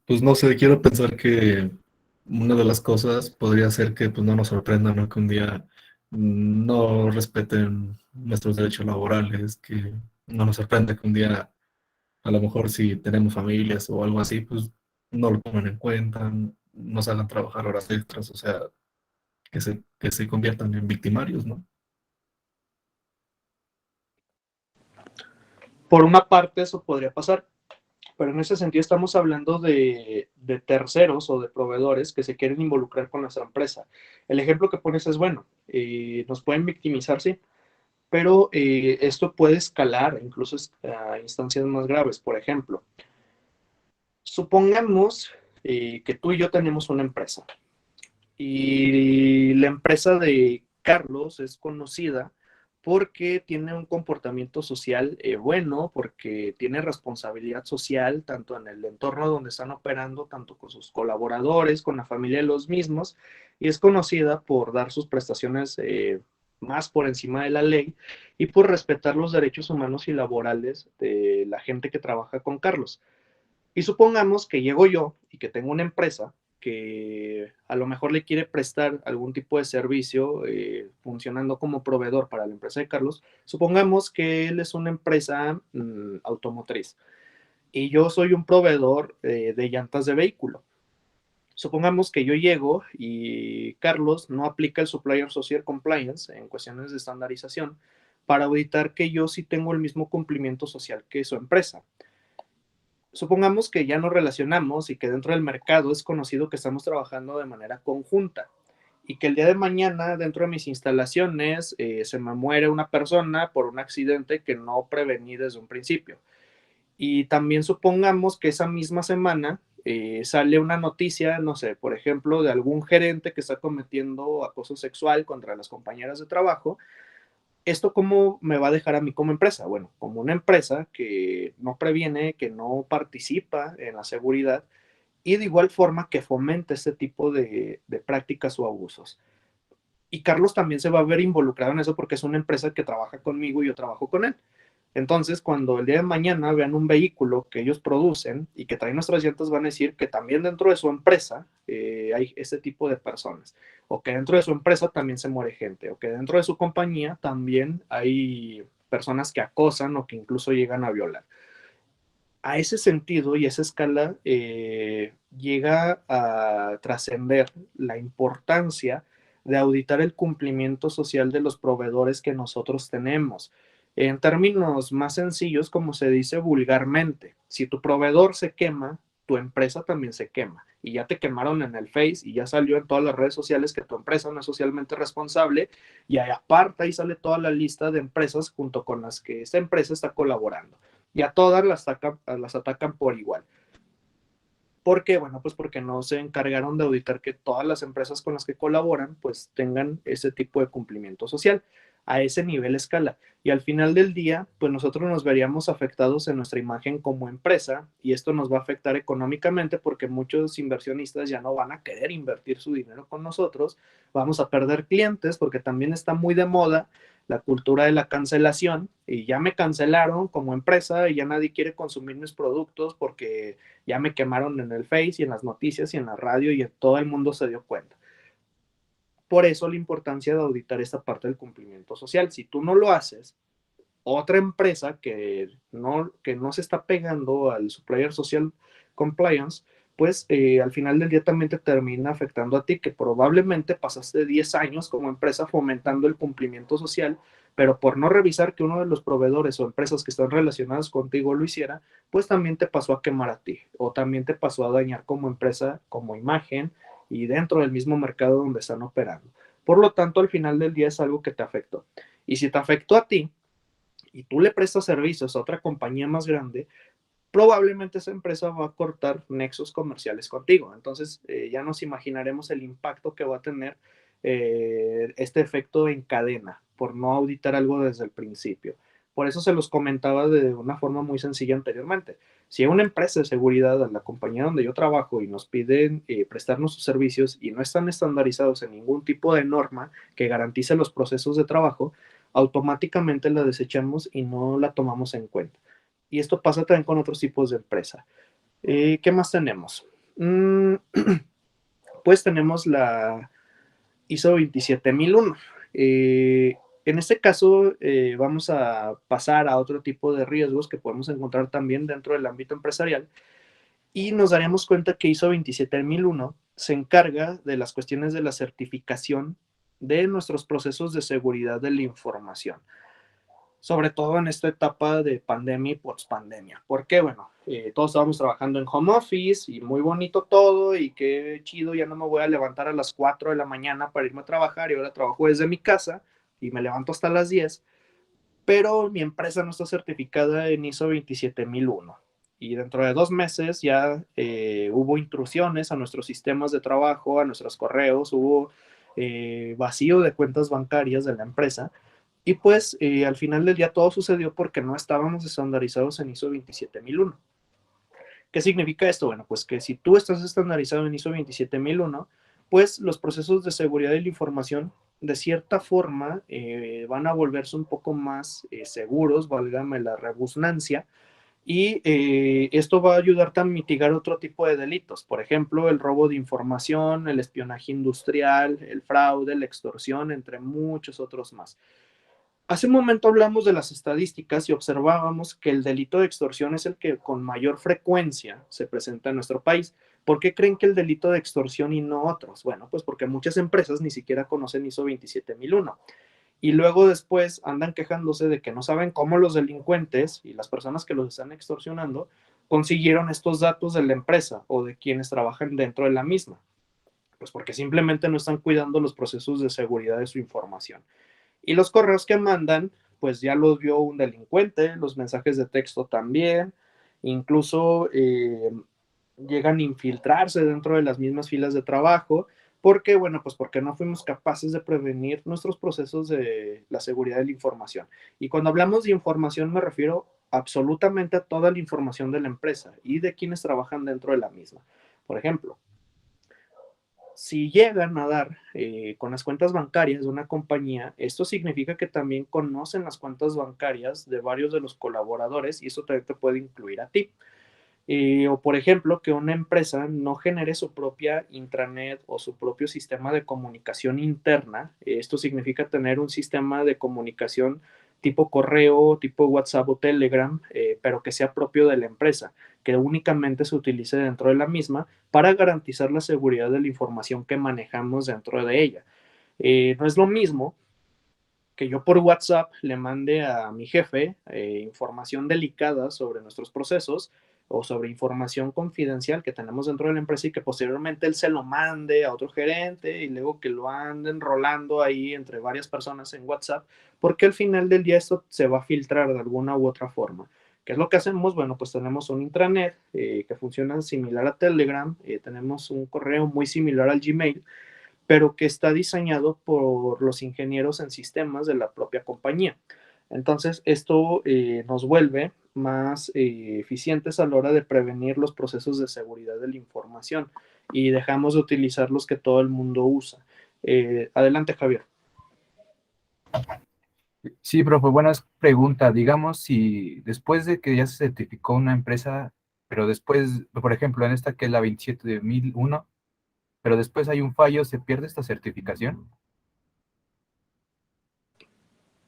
Pues no sé, quiero pensar que una de las cosas podría ser que pues, no nos sorprenda, ¿no? Que un día no respeten nuestros derechos laborales, que no nos sorprenda que un día, a lo mejor si tenemos familias o algo así, pues no lo tomen en cuenta, nos hagan trabajar horas extras, o sea, que se conviertan en victimarios, ¿no? Por una parte, eso podría pasar, pero en ese sentido estamos hablando de terceros o de proveedores que se quieren involucrar con nuestra empresa. El ejemplo que pones es bueno, nos pueden victimizar, sí, pero esto puede escalar incluso a instancias más graves. Por ejemplo, supongamos que tú y yo tenemos una empresa y la empresa de Carlos es conocida porque tiene un comportamiento social bueno, porque tiene responsabilidad social tanto en el entorno donde están operando, tanto con sus colaboradores, con la familia de los mismos, y es conocida por dar sus prestaciones más por encima de la ley y por respetar los derechos humanos y laborales de la gente que trabaja con Carlos. Y supongamos que llego yo y que tengo una empresa que a lo mejor le quiere prestar algún tipo de servicio funcionando como proveedor para la empresa de Carlos. Supongamos que él es una empresa automotriz y yo soy un proveedor de llantas de vehículo. Supongamos que yo llego y Carlos no aplica el Supplier Social Compliance en cuestiones de estandarización para auditar que yo sí tengo el mismo cumplimiento social que su empresa. Supongamos que ya nos relacionamos y que dentro del mercado es conocido que estamos trabajando de manera conjunta y que el día de mañana dentro de mis instalaciones se me muere una persona por un accidente que no prevení desde un principio. Y también supongamos que esa misma semana sale una noticia, no sé, por ejemplo, de algún gerente que está cometiendo acoso sexual contra las compañeras de trabajo. ¿Esto cómo me va a dejar a mí como empresa? Bueno, como una empresa que no previene, que no participa en la seguridad y de igual forma que fomenta este tipo de prácticas o abusos. Y Carlos también se va a ver involucrado en eso porque es una empresa que trabaja conmigo y yo trabajo con él. Entonces, cuando el día de mañana vean un vehículo que ellos producen y que trae nuestras llantas, van a decir que también dentro de su empresa hay este tipo de personas, o que dentro de su empresa también se muere gente, o que dentro de su compañía también hay personas que acosan o que incluso llegan a violar. A ese sentido y esa escala llega a trascender la importancia de auditar el cumplimiento social de los proveedores que nosotros tenemos. En términos más sencillos, como se dice vulgarmente, si tu proveedor se quema, tu empresa también se quema. Y ya te quemaron en el Face y ya salió en todas las redes sociales que tu empresa no es socialmente responsable y ahí aparte ahí sale toda la lista de empresas junto con las que esta empresa está colaborando y a todas las atacan por igual. ¿Por qué? Bueno, pues porque no se encargaron de auditar que todas las empresas con las que colaboran pues tengan ese tipo de cumplimiento social a ese nivel escala. Y al final del día, pues nosotros nos veríamos afectados en nuestra imagen como empresa y esto nos va a afectar económicamente porque muchos inversionistas ya no van a querer invertir su dinero con nosotros, vamos a perder clientes porque también está muy de moda la cultura de la cancelación y ya me cancelaron como empresa y ya nadie quiere consumir mis productos porque ya me quemaron en el Face y en las noticias y en la radio y todo el mundo se dio cuenta. Por eso la importancia de auditar esta parte del cumplimiento social. Si tú no lo haces, otra empresa que no se está pegando al Supplier Social Compliance, pues al final del día también te termina afectando a ti, que probablemente pasaste 10 años como empresa fomentando el cumplimiento social, pero por no revisar que uno de los proveedores o empresas que están relacionadas contigo lo hiciera, pues también te pasó a quemar a ti, o también te pasó a dañar como empresa, como imagen, y dentro del mismo mercado donde están operando. Por lo tanto, al final del día es algo que te afectó. Y si te afectó a ti y tú le prestas servicios a otra compañía más grande, probablemente esa empresa va a cortar nexos comerciales contigo. Entonces, ya nos imaginaremos el impacto que va a tener este efecto en cadena por no auditar algo desde el principio. Por eso se los comentaba de una forma muy sencilla anteriormente. Si una empresa de seguridad, a la compañía donde yo trabajo, y nos piden prestarnos sus servicios y no están estandarizados en ningún tipo de norma que garantice los procesos de trabajo, automáticamente la desechamos y no la tomamos en cuenta. Y esto pasa también con otros tipos de empresa. ¿Qué más tenemos? Pues tenemos la ISO 27001. En este caso, vamos a pasar a otro tipo de riesgos que podemos encontrar también dentro del ámbito empresarial, y nos daríamos cuenta que ISO 27001 se encarga de las cuestiones de la certificación de nuestros procesos de seguridad de la información, sobre todo en esta etapa de pandemia y post-pandemia. Porque, bueno, todos estábamos trabajando en home office y muy bonito todo y qué chido, ya no me voy a levantar a las 4 de la mañana para irme a trabajar y ahora trabajo desde mi casa y me levanto hasta las 10, pero mi empresa no está certificada en ISO 27001. Y dentro de 2 meses ya hubo intrusiones a nuestros sistemas de trabajo, a nuestros correos, hubo vacío de cuentas bancarias de la empresa. Y pues al final del día todo sucedió porque no estábamos estandarizados en ISO 27001. ¿Qué significa esto? Bueno, pues que si tú estás estandarizado en ISO 27001, pues los procesos de seguridad de la información de cierta forma van a volverse un poco más seguros, válgame la redundancia, y esto va a ayudarte a mitigar otro tipo de delitos, por ejemplo, el robo de información, el espionaje industrial, el fraude, la extorsión, entre muchos otros más. Hace un momento hablamos de las estadísticas y observábamos que el delito de extorsión es el que con mayor frecuencia se presenta en nuestro país. ¿Por qué creen que el delito de extorsión y no otros? Bueno, pues porque muchas empresas ni siquiera conocen ISO 27001 y luego después andan quejándose de que no saben cómo los delincuentes y las personas que los están extorsionando consiguieron estos datos de la empresa o de quienes trabajan dentro de la misma. Pues porque simplemente no están cuidando los procesos de seguridad de su información. Y los correos que mandan, pues ya los vio un delincuente, los mensajes de texto también, incluso llegan a infiltrarse dentro de las mismas filas de trabajo. ¿Por qué? Bueno, pues porque no fuimos capaces de prevenir nuestros procesos de la seguridad de la información. Y cuando hablamos de información me refiero absolutamente a toda la información de la empresa y de quienes trabajan dentro de la misma. Por ejemplo, si llegan a dar con las cuentas bancarias de una compañía, esto significa que también conocen las cuentas bancarias de varios de los colaboradores y eso también te puede incluir a ti. O por ejemplo, que una empresa no genere su propia intranet o su propio sistema de comunicación interna. Esto significa tener un sistema de comunicación tipo correo, tipo WhatsApp o Telegram, pero que sea propio de la empresa, que únicamente se utilice dentro de la misma para garantizar la seguridad de la información que manejamos dentro de ella. No es lo mismo que yo por WhatsApp le mande a mi jefe información delicada sobre nuestros procesos o sobre información confidencial que tenemos dentro de la empresa y que posteriormente él se lo mande a otro gerente y luego que lo anden rolando ahí entre varias personas en WhatsApp, porque al final del día esto se va a filtrar de alguna u otra forma. ¿Qué es lo que hacemos? Bueno, pues tenemos un intranet que funciona similar a Telegram, tenemos un correo muy similar al Gmail, pero que está diseñado por los ingenieros en sistemas de la propia compañía. Entonces, esto nos vuelve más eficientes a la hora de prevenir los procesos de seguridad de la información y dejamos de utilizar los que todo el mundo usa. Adelante, Javier. Sí, profe, buena pregunta. Digamos, si después de que ya se certificó una empresa, pero después, por ejemplo, en esta que es la 27001, pero después hay un fallo, ¿se pierde esta certificación?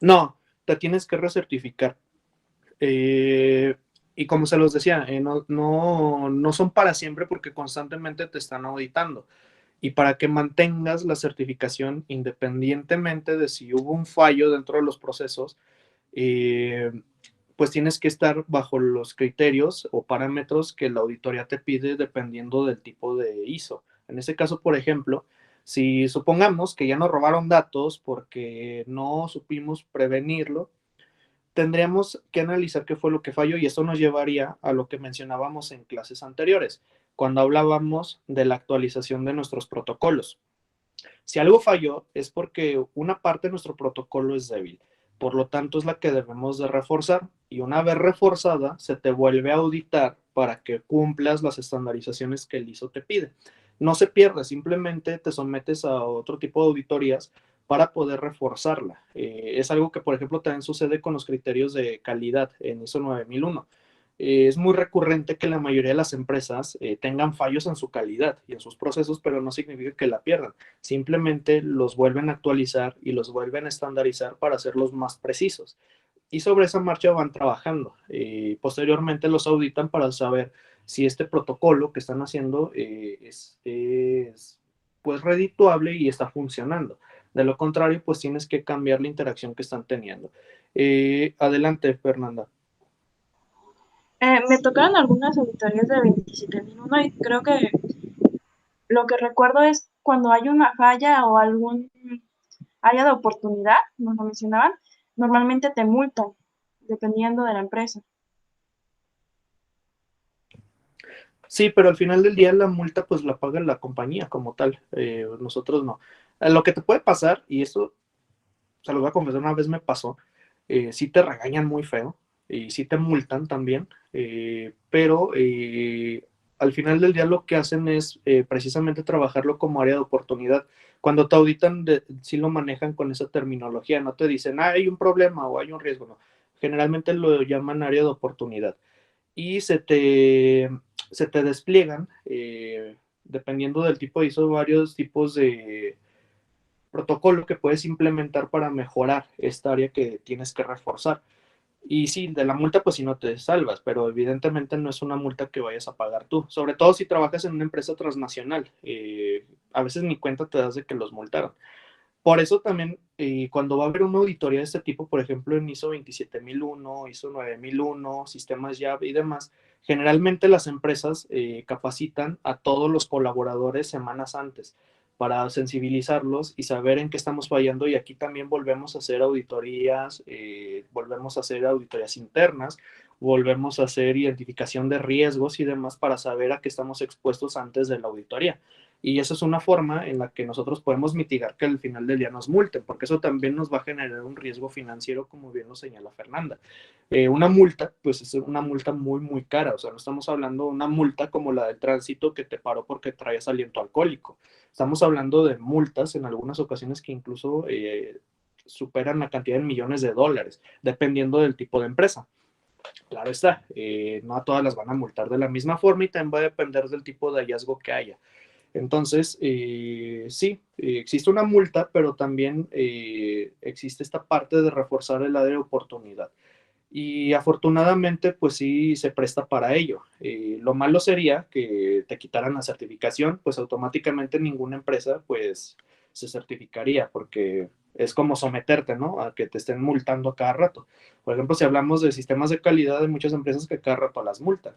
No, te tienes que recertificar. Y como se los decía, no son para siempre porque constantemente te están auditando. Y para que mantengas la certificación independientemente de si hubo un fallo dentro de los procesos, pues tienes que estar bajo los criterios o parámetros que la auditoría te pide dependiendo del tipo de ISO. En este caso, por ejemplo, si supongamos que ya nos robaron datos porque no supimos prevenirlo, tendríamos que analizar qué fue lo que falló y esto nos llevaría a lo que mencionábamos en clases anteriores, cuando hablábamos de la actualización de nuestros protocolos. Si algo falló es porque una parte de nuestro protocolo es débil, por lo tanto es la que debemos de reforzar y una vez reforzada se te vuelve a auditar para que cumplas las estandarizaciones que el ISO te pide. No se pierde, simplemente te sometes a otro tipo de auditorías para poder reforzarla. Es algo que, por ejemplo, también sucede con los criterios de calidad en ISO 9001. Es muy recurrente que la mayoría de las empresas tengan fallos en su calidad y en sus procesos, pero no significa que la pierdan. Simplemente los vuelven a actualizar y los vuelven a estandarizar para hacerlos más precisos. Y sobre esa marcha van trabajando. Posteriormente los auditan para saber si este protocolo que están haciendo es pues redituable y está funcionando. De lo contrario, pues tienes que cambiar la interacción que están teniendo. Adelante, Fernanda. Me tocaron algunas auditorías de 27001 y creo que lo que recuerdo es cuando hay una falla o algún área de oportunidad, nos lo mencionaban, normalmente te multan, dependiendo de la empresa. Sí, pero al final del día la multa pues la paga la compañía como tal, nosotros no. Lo que te puede pasar, y eso se lo voy a confesar, una vez me pasó, sí te regañan muy feo y sí te multan también, pero al final del día lo que hacen es precisamente trabajarlo como área de oportunidad. Cuando te auditan, sí lo manejan con esa terminología, no te dicen, hay un problema o hay un riesgo, no. Generalmente lo llaman área de oportunidad. Y se te despliegan, dependiendo del tipo de ISO, varios tipos de protocolo que puedes implementar para mejorar esta área que tienes que reforzar. Y sí, de la multa, pues si no te salvas, pero evidentemente no es una multa que vayas a pagar tú, sobre todo si trabajas en una empresa transnacional. A veces ni cuenta te das de que los multaron. Por eso también, cuando va a haber una auditoría de este tipo, por ejemplo, en ISO 27001, ISO 9001, sistemas llave y demás, generalmente las empresas capacitan a todos los colaboradores semanas antes para sensibilizarlos y saber en qué estamos fallando. Y aquí también volvemos a hacer auditorías, volvemos a hacer auditorías internas, volvemos a hacer identificación de riesgos y demás para saber a qué estamos expuestos antes de la auditoría. Y esa es una forma en la que nosotros podemos mitigar que al final del día nos multen, porque eso también nos va a generar un riesgo financiero, como bien lo señala Fernanda. Una multa, pues es una multa muy, muy cara. O sea, no estamos hablando de una multa como la del tránsito que te paró porque traías aliento alcohólico. Estamos hablando de multas en algunas ocasiones que incluso superan la cantidad de millones de dólares, dependiendo del tipo de empresa. Claro está, no a todas las van a multar de la misma forma y también va a depender del tipo de hallazgo que haya. Entonces, sí, existe una multa, pero también existe esta parte de reforzar el área de oportunidad. Y afortunadamente, pues sí se presta para ello. Lo malo sería que te quitaran la certificación, pues automáticamente ninguna empresa pues se certificaría, porque es como someterte, ¿no? A que te estén multando a cada rato. Por ejemplo, si hablamos de sistemas de calidad, hay muchas empresas que cada rato las multan.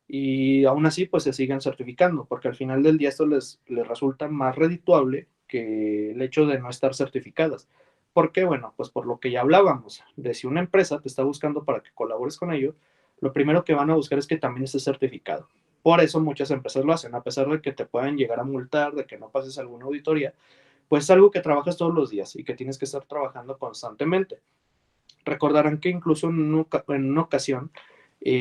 Y aún así, pues se siguen certificando, porque al final del día esto les resulta más redituable que el hecho de no estar certificadas. ¿Por qué? Bueno, pues por lo que ya hablábamos, de si una empresa te está buscando para que colabores con ellos, lo primero que van a buscar es que también estés certificado. Por eso muchas empresas lo hacen, a pesar de que te puedan llegar a multar, de que no pases alguna auditoría, pues es algo que trabajas todos los días y que tienes que estar trabajando constantemente. Recordarán que incluso en una ocasión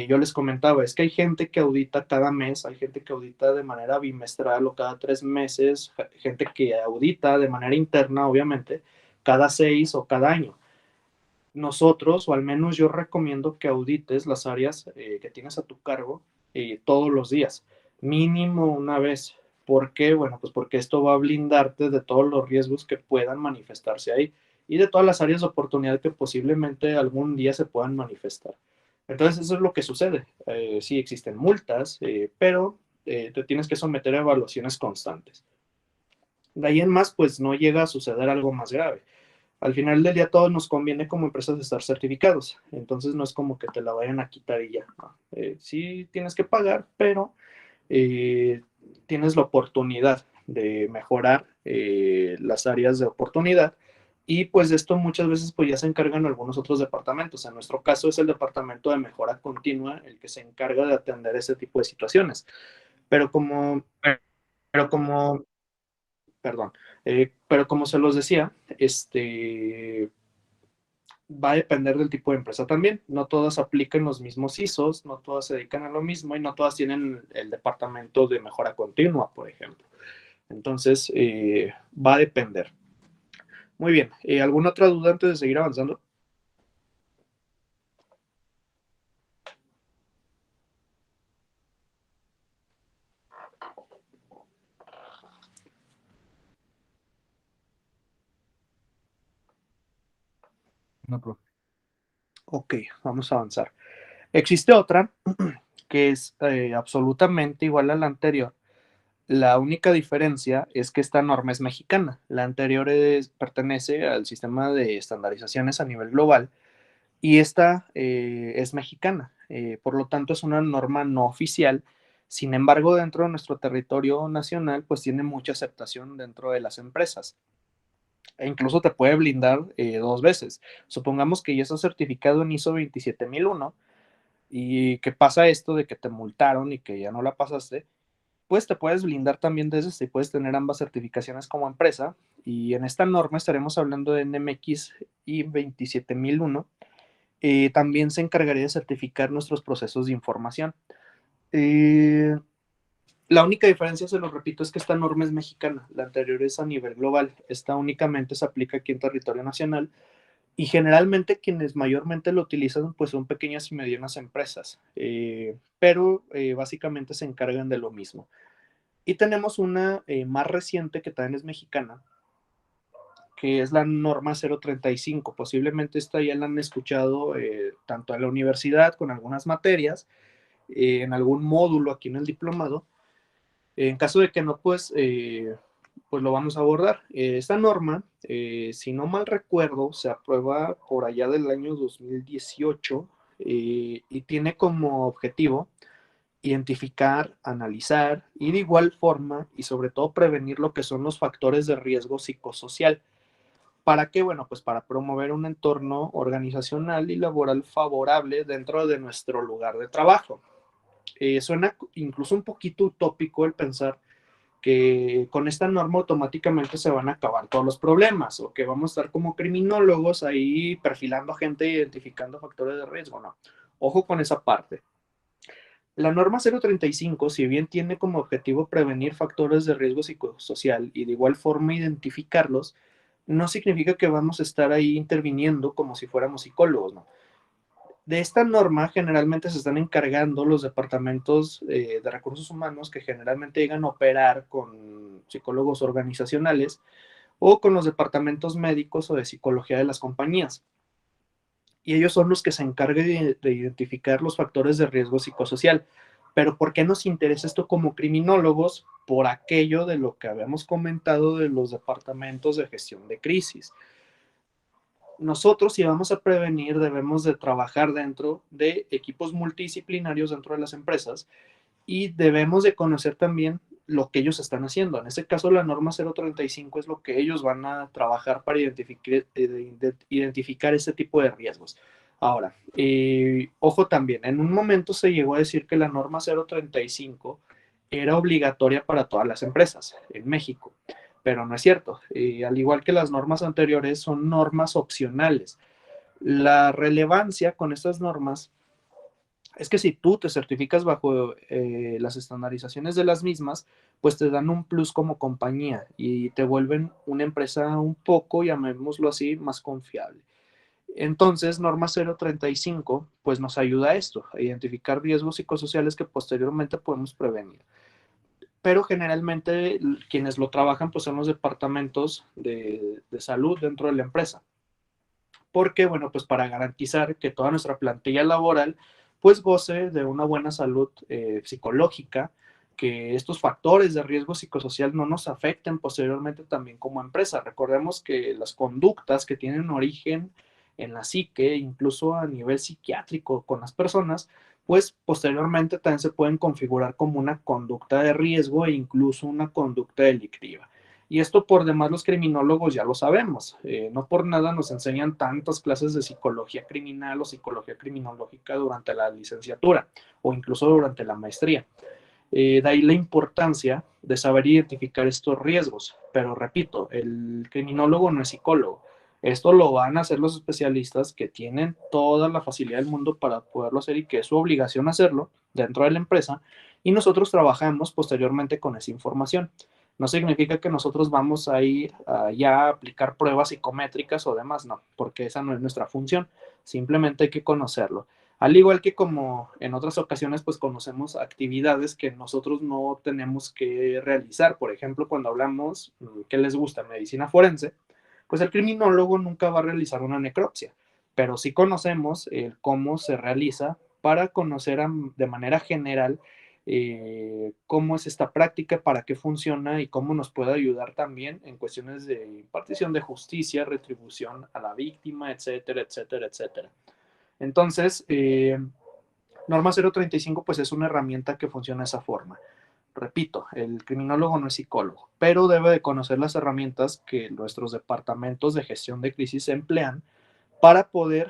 yo les comentaba, es que hay gente que audita cada mes, hay gente que audita de manera bimestral o cada 3 meses, gente que audita de manera interna, obviamente, cada 6 o cada año. Nosotros, o al menos yo recomiendo que audites las áreas que tienes a tu cargo todos los días, mínimo una vez. ¿Por qué? Bueno, pues porque esto va a blindarte de todos los riesgos que puedan manifestarse ahí. y de todas las áreas de oportunidad que posiblemente algún día se puedan manifestar. Entonces, eso es lo que sucede. Sí existen multas, pero te tienes que someter a evaluaciones constantes. De ahí en más, pues no llega a suceder algo más grave. Al final del día, todos nos conviene como empresas estar certificados. Entonces, no es como que te la vayan a quitar y ya. ¿No? Sí tienes que pagar, pero tienes la oportunidad de mejorar las áreas de oportunidad. Y pues de esto muchas veces pues ya se encargan algunos otros departamentos. En nuestro caso es el departamento de mejora continua el que se encarga de atender ese tipo de situaciones. Pero como, perdón, pero como se los decía, va a depender del tipo de empresa también. No todas aplican los mismos ISOs, no todas se dedican a lo mismo y no todas tienen el departamento de mejora continua, por ejemplo. Entonces, va a depender. Muy bien. ¿Alguna otra duda antes de seguir avanzando? No, profe. Ok, vamos a avanzar. Existe otra que es absolutamente igual a la anterior. La única diferencia es que esta norma es mexicana. La anterior pertenece al sistema de estandarizaciones a nivel global y esta es mexicana. Por lo tanto, es una norma no oficial. Sin embargo, dentro de nuestro territorio nacional, pues tiene mucha aceptación dentro de las empresas. E incluso te puede blindar 2 veces. Supongamos que ya estás certificado en ISO 27001 y que pasa esto de que te multaron y que ya no la pasaste, pues te puedes blindar también de eso y puedes tener ambas certificaciones como empresa. Y en esta norma estaremos hablando de NMX y 27001. También se encargaría de certificar nuestros procesos de información. La única diferencia, se lo repito, es que esta norma es mexicana, la anterior es a nivel global. Esta únicamente se aplica aquí en territorio nacional y generalmente quienes mayormente lo utilizan pues son pequeñas y medianas empresas, pero básicamente se encargan de lo mismo. Y tenemos una más reciente que también es mexicana, que es la norma 035. Posiblemente esta ya la han escuchado tanto en la universidad con algunas materias, en algún módulo aquí en el diplomado. En caso de que no, pues lo vamos a abordar. Esta norma, si no mal recuerdo, se aprueba por allá del año 2018 y tiene como objetivo identificar, analizar y de igual forma y sobre todo prevenir lo que son los factores de riesgo psicosocial. ¿Para qué? Bueno, pues para promover un entorno organizacional y laboral favorable dentro de nuestro lugar de trabajo. Suena incluso un poquito utópico el pensar que con esta norma automáticamente se van a acabar todos los problemas o que vamos a estar como criminólogos ahí perfilando gente, identificando factores de riesgo. No, ojo con esa parte. La norma 035, si bien tiene como objetivo prevenir factores de riesgo psicosocial y de igual forma identificarlos, no significa que vamos a estar ahí interviniendo como si fuéramos psicólogos, ¿no? De esta norma generalmente se están encargando los departamentos de recursos humanos que generalmente llegan a operar con psicólogos organizacionales o con los departamentos médicos o de psicología de las compañías. Y ellos son los que se encargan de identificar los factores de riesgo psicosocial. Pero ¿por qué nos interesa esto como criminólogos? Por aquello de lo que habíamos comentado de los departamentos de gestión de crisis. Nosotros, si vamos a prevenir, debemos de trabajar dentro de equipos multidisciplinarios dentro de las empresas y debemos de conocer también lo que ellos están haciendo. En este caso, la norma 035 es lo que ellos van a trabajar para identificar este tipo de riesgos. Ahora, ojo también, en un momento se llegó a decir que la norma 035 era obligatoria para todas las empresas en México, pero no es cierto. Al igual que las normas anteriores, son normas opcionales. La relevancia con estas normas es que si tú te certificas bajo las estandarizaciones de las mismas, pues te dan un plus como compañía y te vuelven una empresa un poco, llamémoslo así, más confiable. Entonces, norma 035, pues nos ayuda a esto, a identificar riesgos psicosociales que posteriormente podemos prevenir. Pero generalmente quienes lo trabajan pues son los departamentos de salud dentro de la empresa. porque, bueno, pues para garantizar que toda nuestra plantilla laboral pues goce de una buena salud psicológica, que estos factores de riesgo psicosocial no nos afecten posteriormente también como empresa. Recordemos que las conductas que tienen origen en la psique, incluso a nivel psiquiátrico con las personas, pues posteriormente también se pueden configurar como una conducta de riesgo e incluso una conducta delictiva. Y esto por demás los criminólogos ya lo sabemos. No por nada nos enseñan tantas clases de psicología criminal o psicología criminológica durante la licenciatura o incluso durante la maestría. De ahí la importancia de saber identificar estos riesgos. Pero repito, el criminólogo no es psicólogo. Esto lo van a hacer los especialistas que tienen toda la facilidad del mundo para poderlo hacer y que es su obligación hacerlo dentro de la empresa. Y nosotros trabajamos posteriormente con esa información. No significa que nosotros vamos a ir ya a aplicar pruebas psicométricas o demás, no, porque esa no es nuestra función. Simplemente hay que conocerlo. Al igual que como en otras ocasiones, pues conocemos actividades que nosotros no tenemos que realizar. Por ejemplo, cuando hablamos, ¿qué les gusta? Medicina forense, pues el criminólogo nunca va a realizar una necropsia, pero sí conocemos cómo se realiza para conocer de manera general cómo es esta práctica, para qué funciona y cómo nos puede ayudar también en cuestiones de impartición de justicia, retribución a la víctima, etcétera, etcétera, etcétera. Entonces, Norma 035 pues es una herramienta que funciona de esa forma. Repito, el criminólogo no es psicólogo, pero debe de conocer las herramientas que nuestros departamentos de gestión de crisis emplean para poder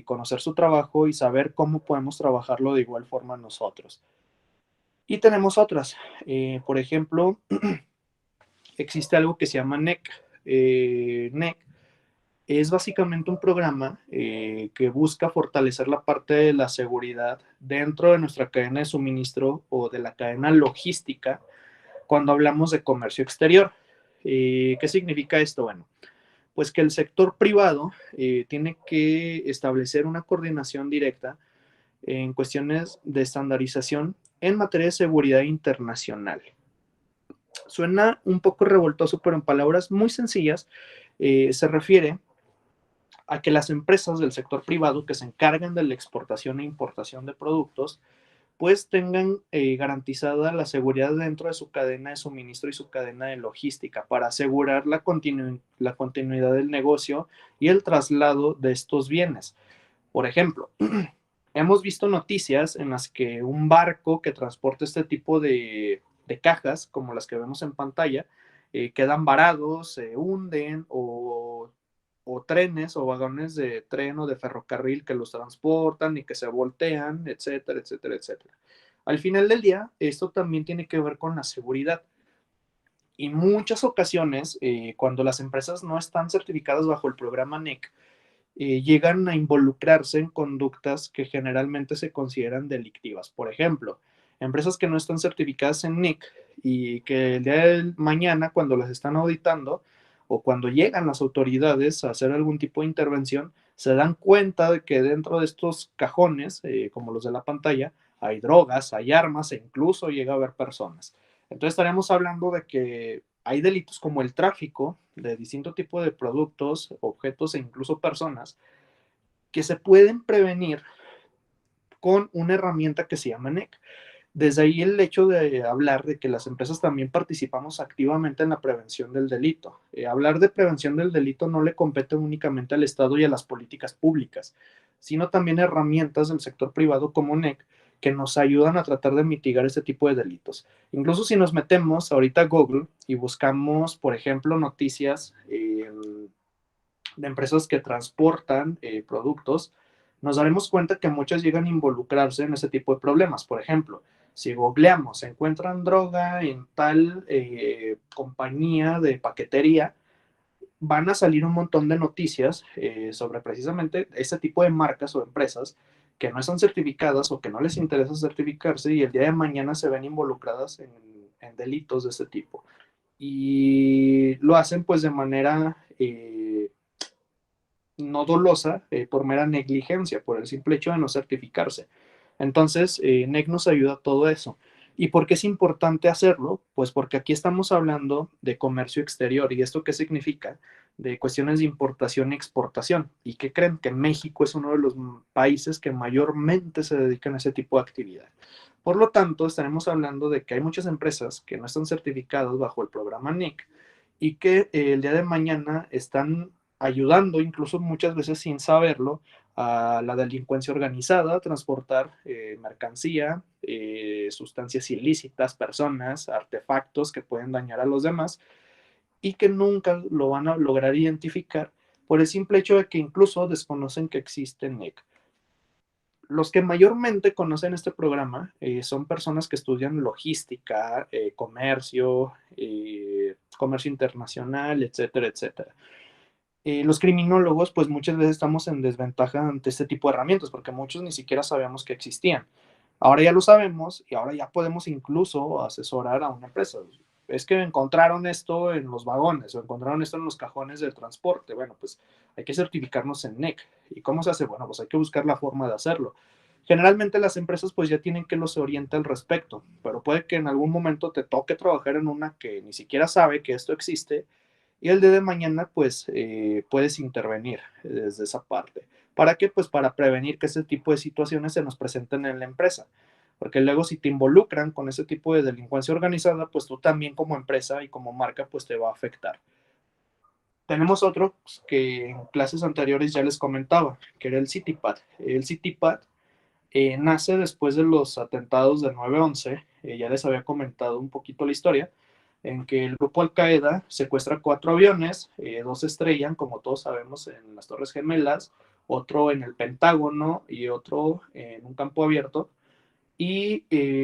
conocer su trabajo y saber cómo podemos trabajarlo de igual forma nosotros. Y tenemos otras. Por ejemplo, existe algo que se llama NEC. NEC es básicamente un programa que busca fortalecer la parte de la seguridad dentro de nuestra cadena de suministro o de la cadena logística cuando hablamos de comercio exterior. ¿Qué significa esto? Bueno, pues que el sector privado tiene que establecer una coordinación directa en cuestiones de estandarización en materia de seguridad internacional. Suena un poco revoltoso, pero en palabras muy sencillas se refiere a que las empresas del sector privado que se encargan de la exportación e importación de productos, pues tengan garantizada la seguridad dentro de su cadena de suministro y su cadena de logística para asegurar la continuidad del negocio y el traslado de estos bienes. Por ejemplo, hemos visto noticias en las que un barco que transporta este tipo de cajas, como las que vemos en pantalla, quedan varados, se hunden o trenes o vagones de tren o de ferrocarril que los transportan y que se voltean, etcétera, etcétera, etcétera. Al final del día, esto también tiene que ver con la seguridad. Y muchas ocasiones, cuando las empresas no están certificadas bajo el programa NEC, llegan a involucrarse en conductas que generalmente se consideran delictivas. Por ejemplo, empresas que no están certificadas en NIC y que el día de mañana, cuando las están auditando o cuando llegan las autoridades a hacer algún tipo de intervención, se dan cuenta de que dentro de estos cajones, como los de la pantalla, hay drogas, hay armas e incluso llega a haber personas. Entonces estaremos hablando de que hay delitos como el tráfico de distinto tipo de productos, objetos e incluso personas que se pueden prevenir con una herramienta que se llama NEC. Desde ahí el hecho de hablar de que las empresas también participamos activamente en la prevención del delito. Hablar de prevención del delito no le compete únicamente al Estado y a las políticas públicas, sino también herramientas del sector privado como NEC que nos ayudan a tratar de mitigar este tipo de delitos. Incluso si nos metemos ahorita a Google y buscamos, por ejemplo, noticias de empresas que transportan productos, nos daremos cuenta que muchas llegan a involucrarse en ese tipo de problemas. Por ejemplo, si googleamos, se encuentran droga en tal compañía de paquetería, van a salir un montón de noticias sobre precisamente ese tipo de marcas o empresas que no están certificadas o que no les interesa certificarse y el día de mañana se ven involucradas en delitos de este tipo. Y lo hacen pues de manera no dolosa, por mera negligencia, por el simple hecho de no certificarse. Entonces, NEC nos ayuda a todo eso. ¿Y por qué es importante hacerlo? Pues porque aquí estamos hablando de comercio exterior. ¿Y esto qué significa? de cuestiones de importación y exportación. ¿Y qué creen? Que México es uno de los países que mayormente se dedican a ese tipo de actividad. Por lo tanto, estaremos hablando de que hay muchas empresas que no están certificadas bajo el programa NIC y que el día de mañana están ayudando, incluso muchas veces sin saberlo, a la delincuencia organizada, a transportar mercancía, sustancias ilícitas, personas, artefactos que pueden dañar a los demás y que nunca lo van a lograr identificar por el simple hecho de que incluso desconocen que existe NIC. Los que mayormente conocen este programa son personas que estudian logística, comercio internacional, etcétera, etcétera. Los criminólogos, pues muchas veces estamos en desventaja ante este tipo de herramientas, porque muchos ni siquiera sabíamos que existían. Ahora ya lo sabemos y ahora ya podemos incluso asesorar a una empresa. Es que encontraron esto en los vagones o encontraron esto en los cajones del transporte. Bueno, pues hay que certificarnos en NIC. ¿Y cómo se hace? Bueno, pues hay que buscar la forma de hacerlo. Generalmente las empresas pues ya tienen que los oriente al respecto, pero puede que en algún momento te toque trabajar en una que ni siquiera sabe que esto existe y el día de mañana pues puedes intervenir desde esa parte. ¿Para qué? Pues para prevenir que ese tipo de situaciones se nos presenten en la empresa. Porque luego si te involucran con ese tipo de delincuencia organizada, pues tú también como empresa y como marca pues te va a afectar. Tenemos otro que en clases anteriores ya les comentaba, que era el CityPad. El CityPad nace después de los atentados del 9/11, ya les había comentado un poquito la historia, en que el grupo Al-Qaeda secuestra 4 aviones, 2 estrellan, como todos sabemos, en las Torres Gemelas, otro en el Pentágono y otro en un campo abierto. Y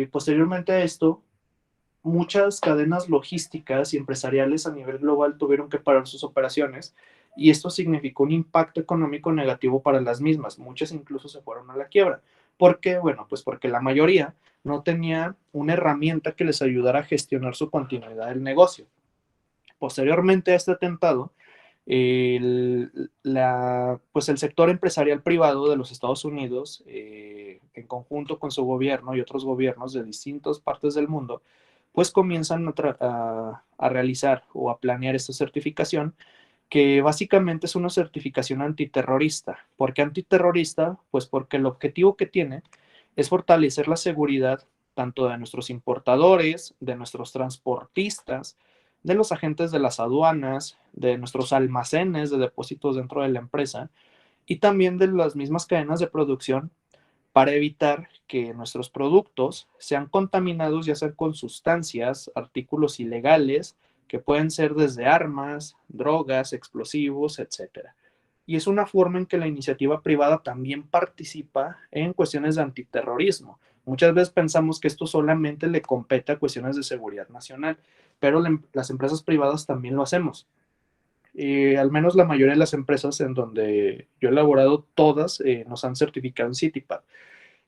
posteriormente a esto, muchas cadenas logísticas y empresariales a nivel global tuvieron que parar sus operaciones y esto significó un impacto económico negativo para las mismas. Muchas incluso se fueron a la quiebra. ¿Por qué? Bueno, pues porque la mayoría no tenía una herramienta que les ayudara a gestionar su continuidad del negocio. Posteriormente a este atentado, pues el sector empresarial privado de los Estados Unidos, en conjunto con su gobierno y otros gobiernos de distintas partes del mundo, pues comienzan a realizar o a planear esta certificación, que básicamente es una certificación antiterrorista. ¿Por qué antiterrorista? Pues porque el objetivo que tiene es fortalecer la seguridad tanto de nuestros importadores, de nuestros transportistas, de los agentes de las aduanas, de nuestros almacenes de depósitos dentro de la empresa y también de las mismas cadenas de producción para evitar que nuestros productos sean contaminados ya sea con sustancias, artículos ilegales, que pueden ser desde armas, drogas, explosivos, etcétera. Y es una forma en que la iniciativa privada también participa en cuestiones de antiterrorismo. Muchas veces pensamos que esto solamente le compete a cuestiones de seguridad nacional, pero las empresas privadas también lo hacemos. Al menos la mayoría de las empresas en donde yo he elaborado, todas nos han certificado en CityPad.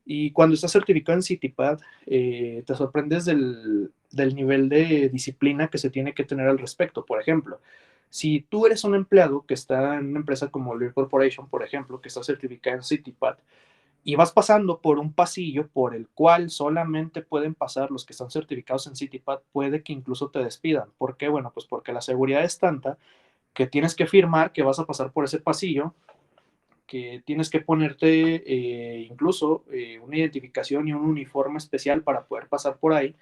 Y cuando estás certificado en CityPad, te sorprendes del nivel de disciplina que se tiene que tener al respecto. Por ejemplo, si tú eres un empleado que está en una empresa como Lear Corporation, por ejemplo, que está certificada en CityPad, y vas pasando por un pasillo por el cual solamente pueden pasar los que están certificados en CityPad, puede que incluso te despidan. ¿Por qué? Bueno, pues porque la seguridad es tanta que tienes que firmar que vas a pasar por ese pasillo, que tienes que ponerte incluso una identificación y un uniforme especial para poder pasar por ahí.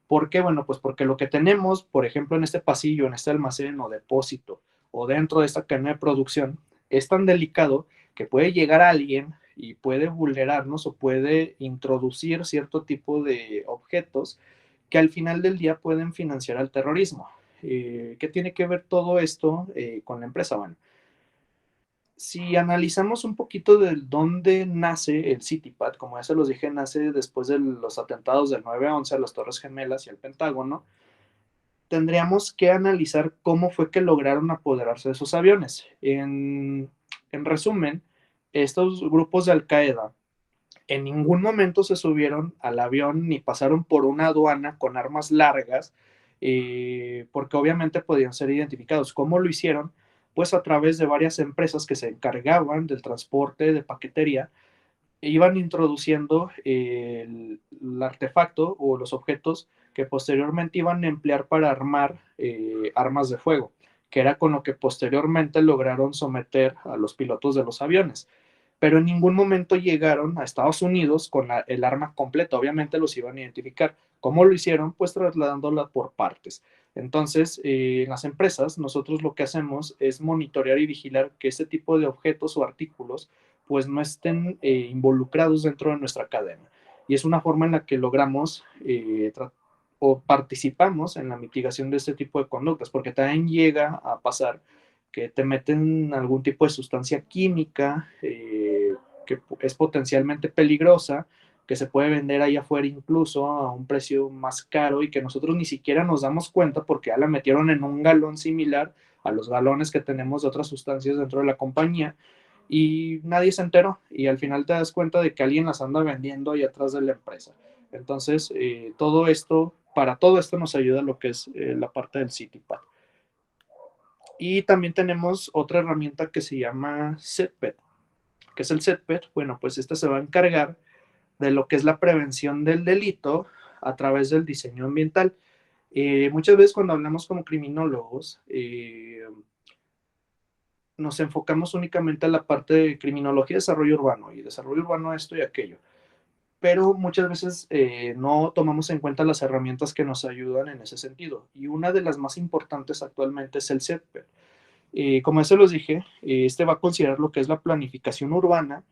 ¿Por qué? Bueno, pues porque lo que tenemos, por ejemplo, en este pasillo, en este almacén o depósito o dentro de esta cadena de producción, es tan delicado que puede llegar alguien y puede vulnerarnos o puede introducir cierto tipo de objetos que al final del día pueden financiar al terrorismo. ¿Qué tiene que ver todo esto con la empresa? Bueno, si analizamos un poquito de dónde nace el CityPad, como ya se los dije, nace después de los atentados del 9/11 a las Torres Gemelas y al Pentágono, tendríamos que analizar cómo fue que lograron apoderarse de esos aviones. En resumen, estos grupos de Al-Qaeda en ningún momento se subieron al avión ni pasaron por una aduana con armas largas, porque obviamente podían ser identificados. ¿Cómo lo hicieron? Pues a través de varias empresas que se encargaban del transporte de paquetería, e iban introduciendo el artefacto o los objetos que posteriormente iban a emplear para armar armas de fuego, que era con lo que posteriormente lograron someter a los pilotos de los aviones. Pero en ningún momento llegaron a Estados Unidos con el arma completa. Obviamente los iban a identificar. ¿Cómo lo hicieron? Pues trasladándola por partes. Entonces, en las empresas, nosotros lo que hacemos es monitorear y vigilar que este tipo de objetos o artículos pues no estén involucrados dentro de nuestra cadena. Y es una forma en la que logramos o participamos en la mitigación de este tipo de conductas, porque también llega a pasar que te meten algún tipo de sustancia química que es potencialmente peligrosa, que se puede vender ahí afuera incluso a un precio más caro y que nosotros ni siquiera nos damos cuenta porque ya la metieron en un galón similar a los galones que tenemos de otras sustancias dentro de la compañía y nadie se enteró y al final te das cuenta de que alguien las anda vendiendo ahí atrás de la empresa. Entonces, para todo esto nos ayuda lo que es la parte del CityPad. Y también tenemos otra herramienta que se llama SetPed. ¿Qué es el SetPed? Bueno, pues esta se va a encargar de lo que es la prevención del delito a través del diseño ambiental. Muchas veces cuando hablamos como criminólogos, nos enfocamos únicamente a la parte de criminología y desarrollo urbano esto y aquello. Pero muchas veces no tomamos en cuenta las herramientas que nos ayudan en ese sentido. Y una de las más importantes actualmente es el SetPed. Como ya se los dije, este va a considerar lo que es la planificación urbana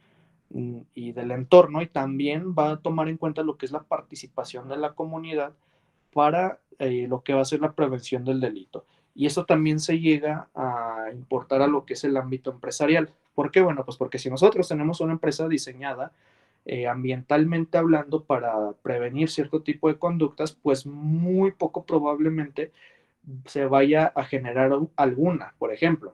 y del entorno y también va a tomar en cuenta lo que es la participación de la comunidad para lo que va a ser la prevención del delito. Y eso también se llega a importar a lo que es el ámbito empresarial. ¿Por qué? Bueno, pues porque si nosotros tenemos una empresa diseñada ambientalmente hablando para prevenir cierto tipo de conductas, pues muy poco probablemente se vaya a generar alguna. Por ejemplo,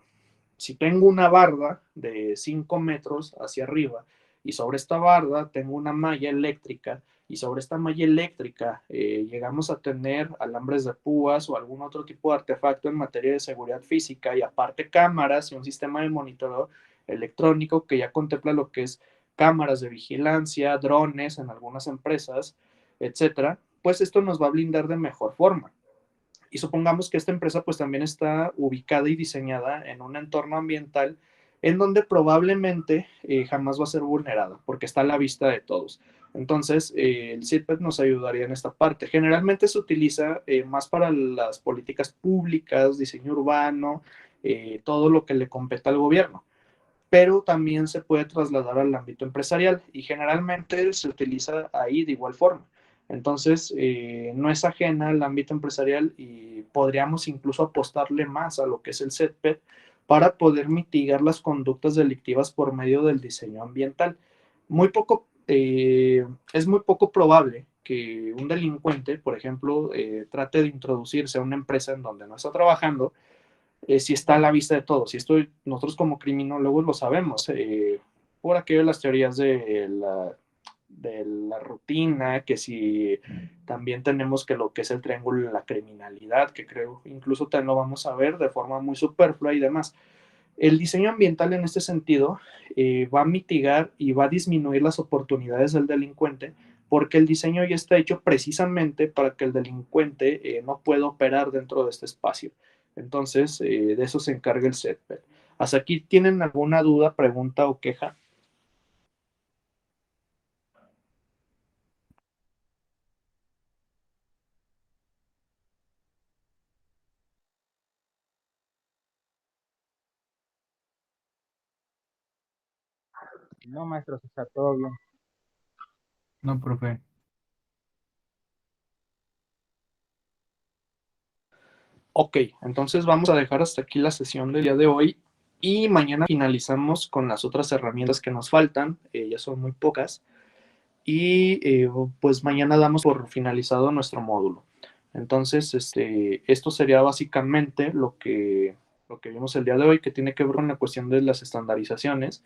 si tengo una barda de 5 metros hacia arriba y sobre esta barda tengo una malla eléctrica y sobre esta malla eléctrica llegamos a tener alambres de púas o algún otro tipo de artefacto en materia de seguridad física y aparte cámaras y un sistema de monitoreo electrónico que ya contempla lo que es cámaras de vigilancia, drones en algunas empresas, etcétera, pues esto nos va a blindar de mejor forma. Y supongamos que esta empresa pues también está ubicada y diseñada en un entorno ambiental en donde probablemente jamás va a ser vulnerada porque está a la vista de todos. Entonces, el SITPED nos ayudaría en esta parte. Generalmente se utiliza más para las políticas públicas, diseño urbano, todo lo que le compete al gobierno, pero también se puede trasladar al ámbito empresarial y generalmente se utiliza ahí de igual forma. Entonces, no es ajena al ámbito empresarial y podríamos incluso apostarle más a lo que es el SETPED para poder mitigar las conductas delictivas por medio del diseño ambiental. Es muy poco probable que un delincuente, por ejemplo, trate de introducirse a una empresa en donde no está trabajando, si está a la vista de todos. Y nosotros como criminólogos lo sabemos, por aquello de las teorías de la rutina, que si también tenemos que lo que es el triángulo de la criminalidad, que creo incluso también lo vamos a ver de forma muy superflua y demás. El diseño ambiental en este sentido va a mitigar y va a disminuir las oportunidades del delincuente porque el diseño ya está hecho precisamente para que el delincuente no pueda operar dentro de este espacio. Entonces, de eso se encarga el SETPED. ¿Hasta aquí tienen alguna duda, pregunta o queja? No, maestro, está todo bien. No, profe. Ok, entonces vamos a dejar hasta aquí la sesión del día de hoy y mañana finalizamos con las otras herramientas que nos faltan, ya son muy pocas, y pues mañana damos por finalizado nuestro módulo. Entonces, esto sería básicamente lo que vimos el día de hoy, que tiene que ver con la cuestión de las estandarizaciones,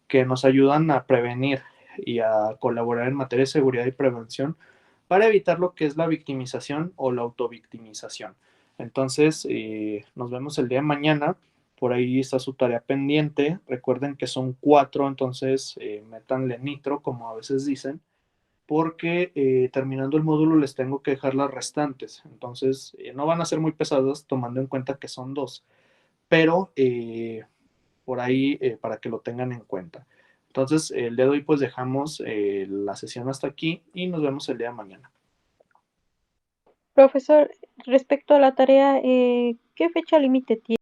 que nos ayudan a prevenir y a colaborar en materia de seguridad y prevención para evitar lo que es la victimización o la autovictimización. Entonces, nos vemos el día de mañana. Por ahí está su tarea pendiente. Recuerden que son 4, entonces métanle nitro, como a veces dicen, porque terminando el módulo les tengo que dejar las restantes. Entonces, no van a ser muy pesadas tomando en cuenta que son 2. pero por ahí para que lo tengan en cuenta. Entonces, el día de hoy pues dejamos la sesión hasta aquí y nos vemos el día de mañana. Profesor, respecto a la tarea, ¿qué fecha límite tiene?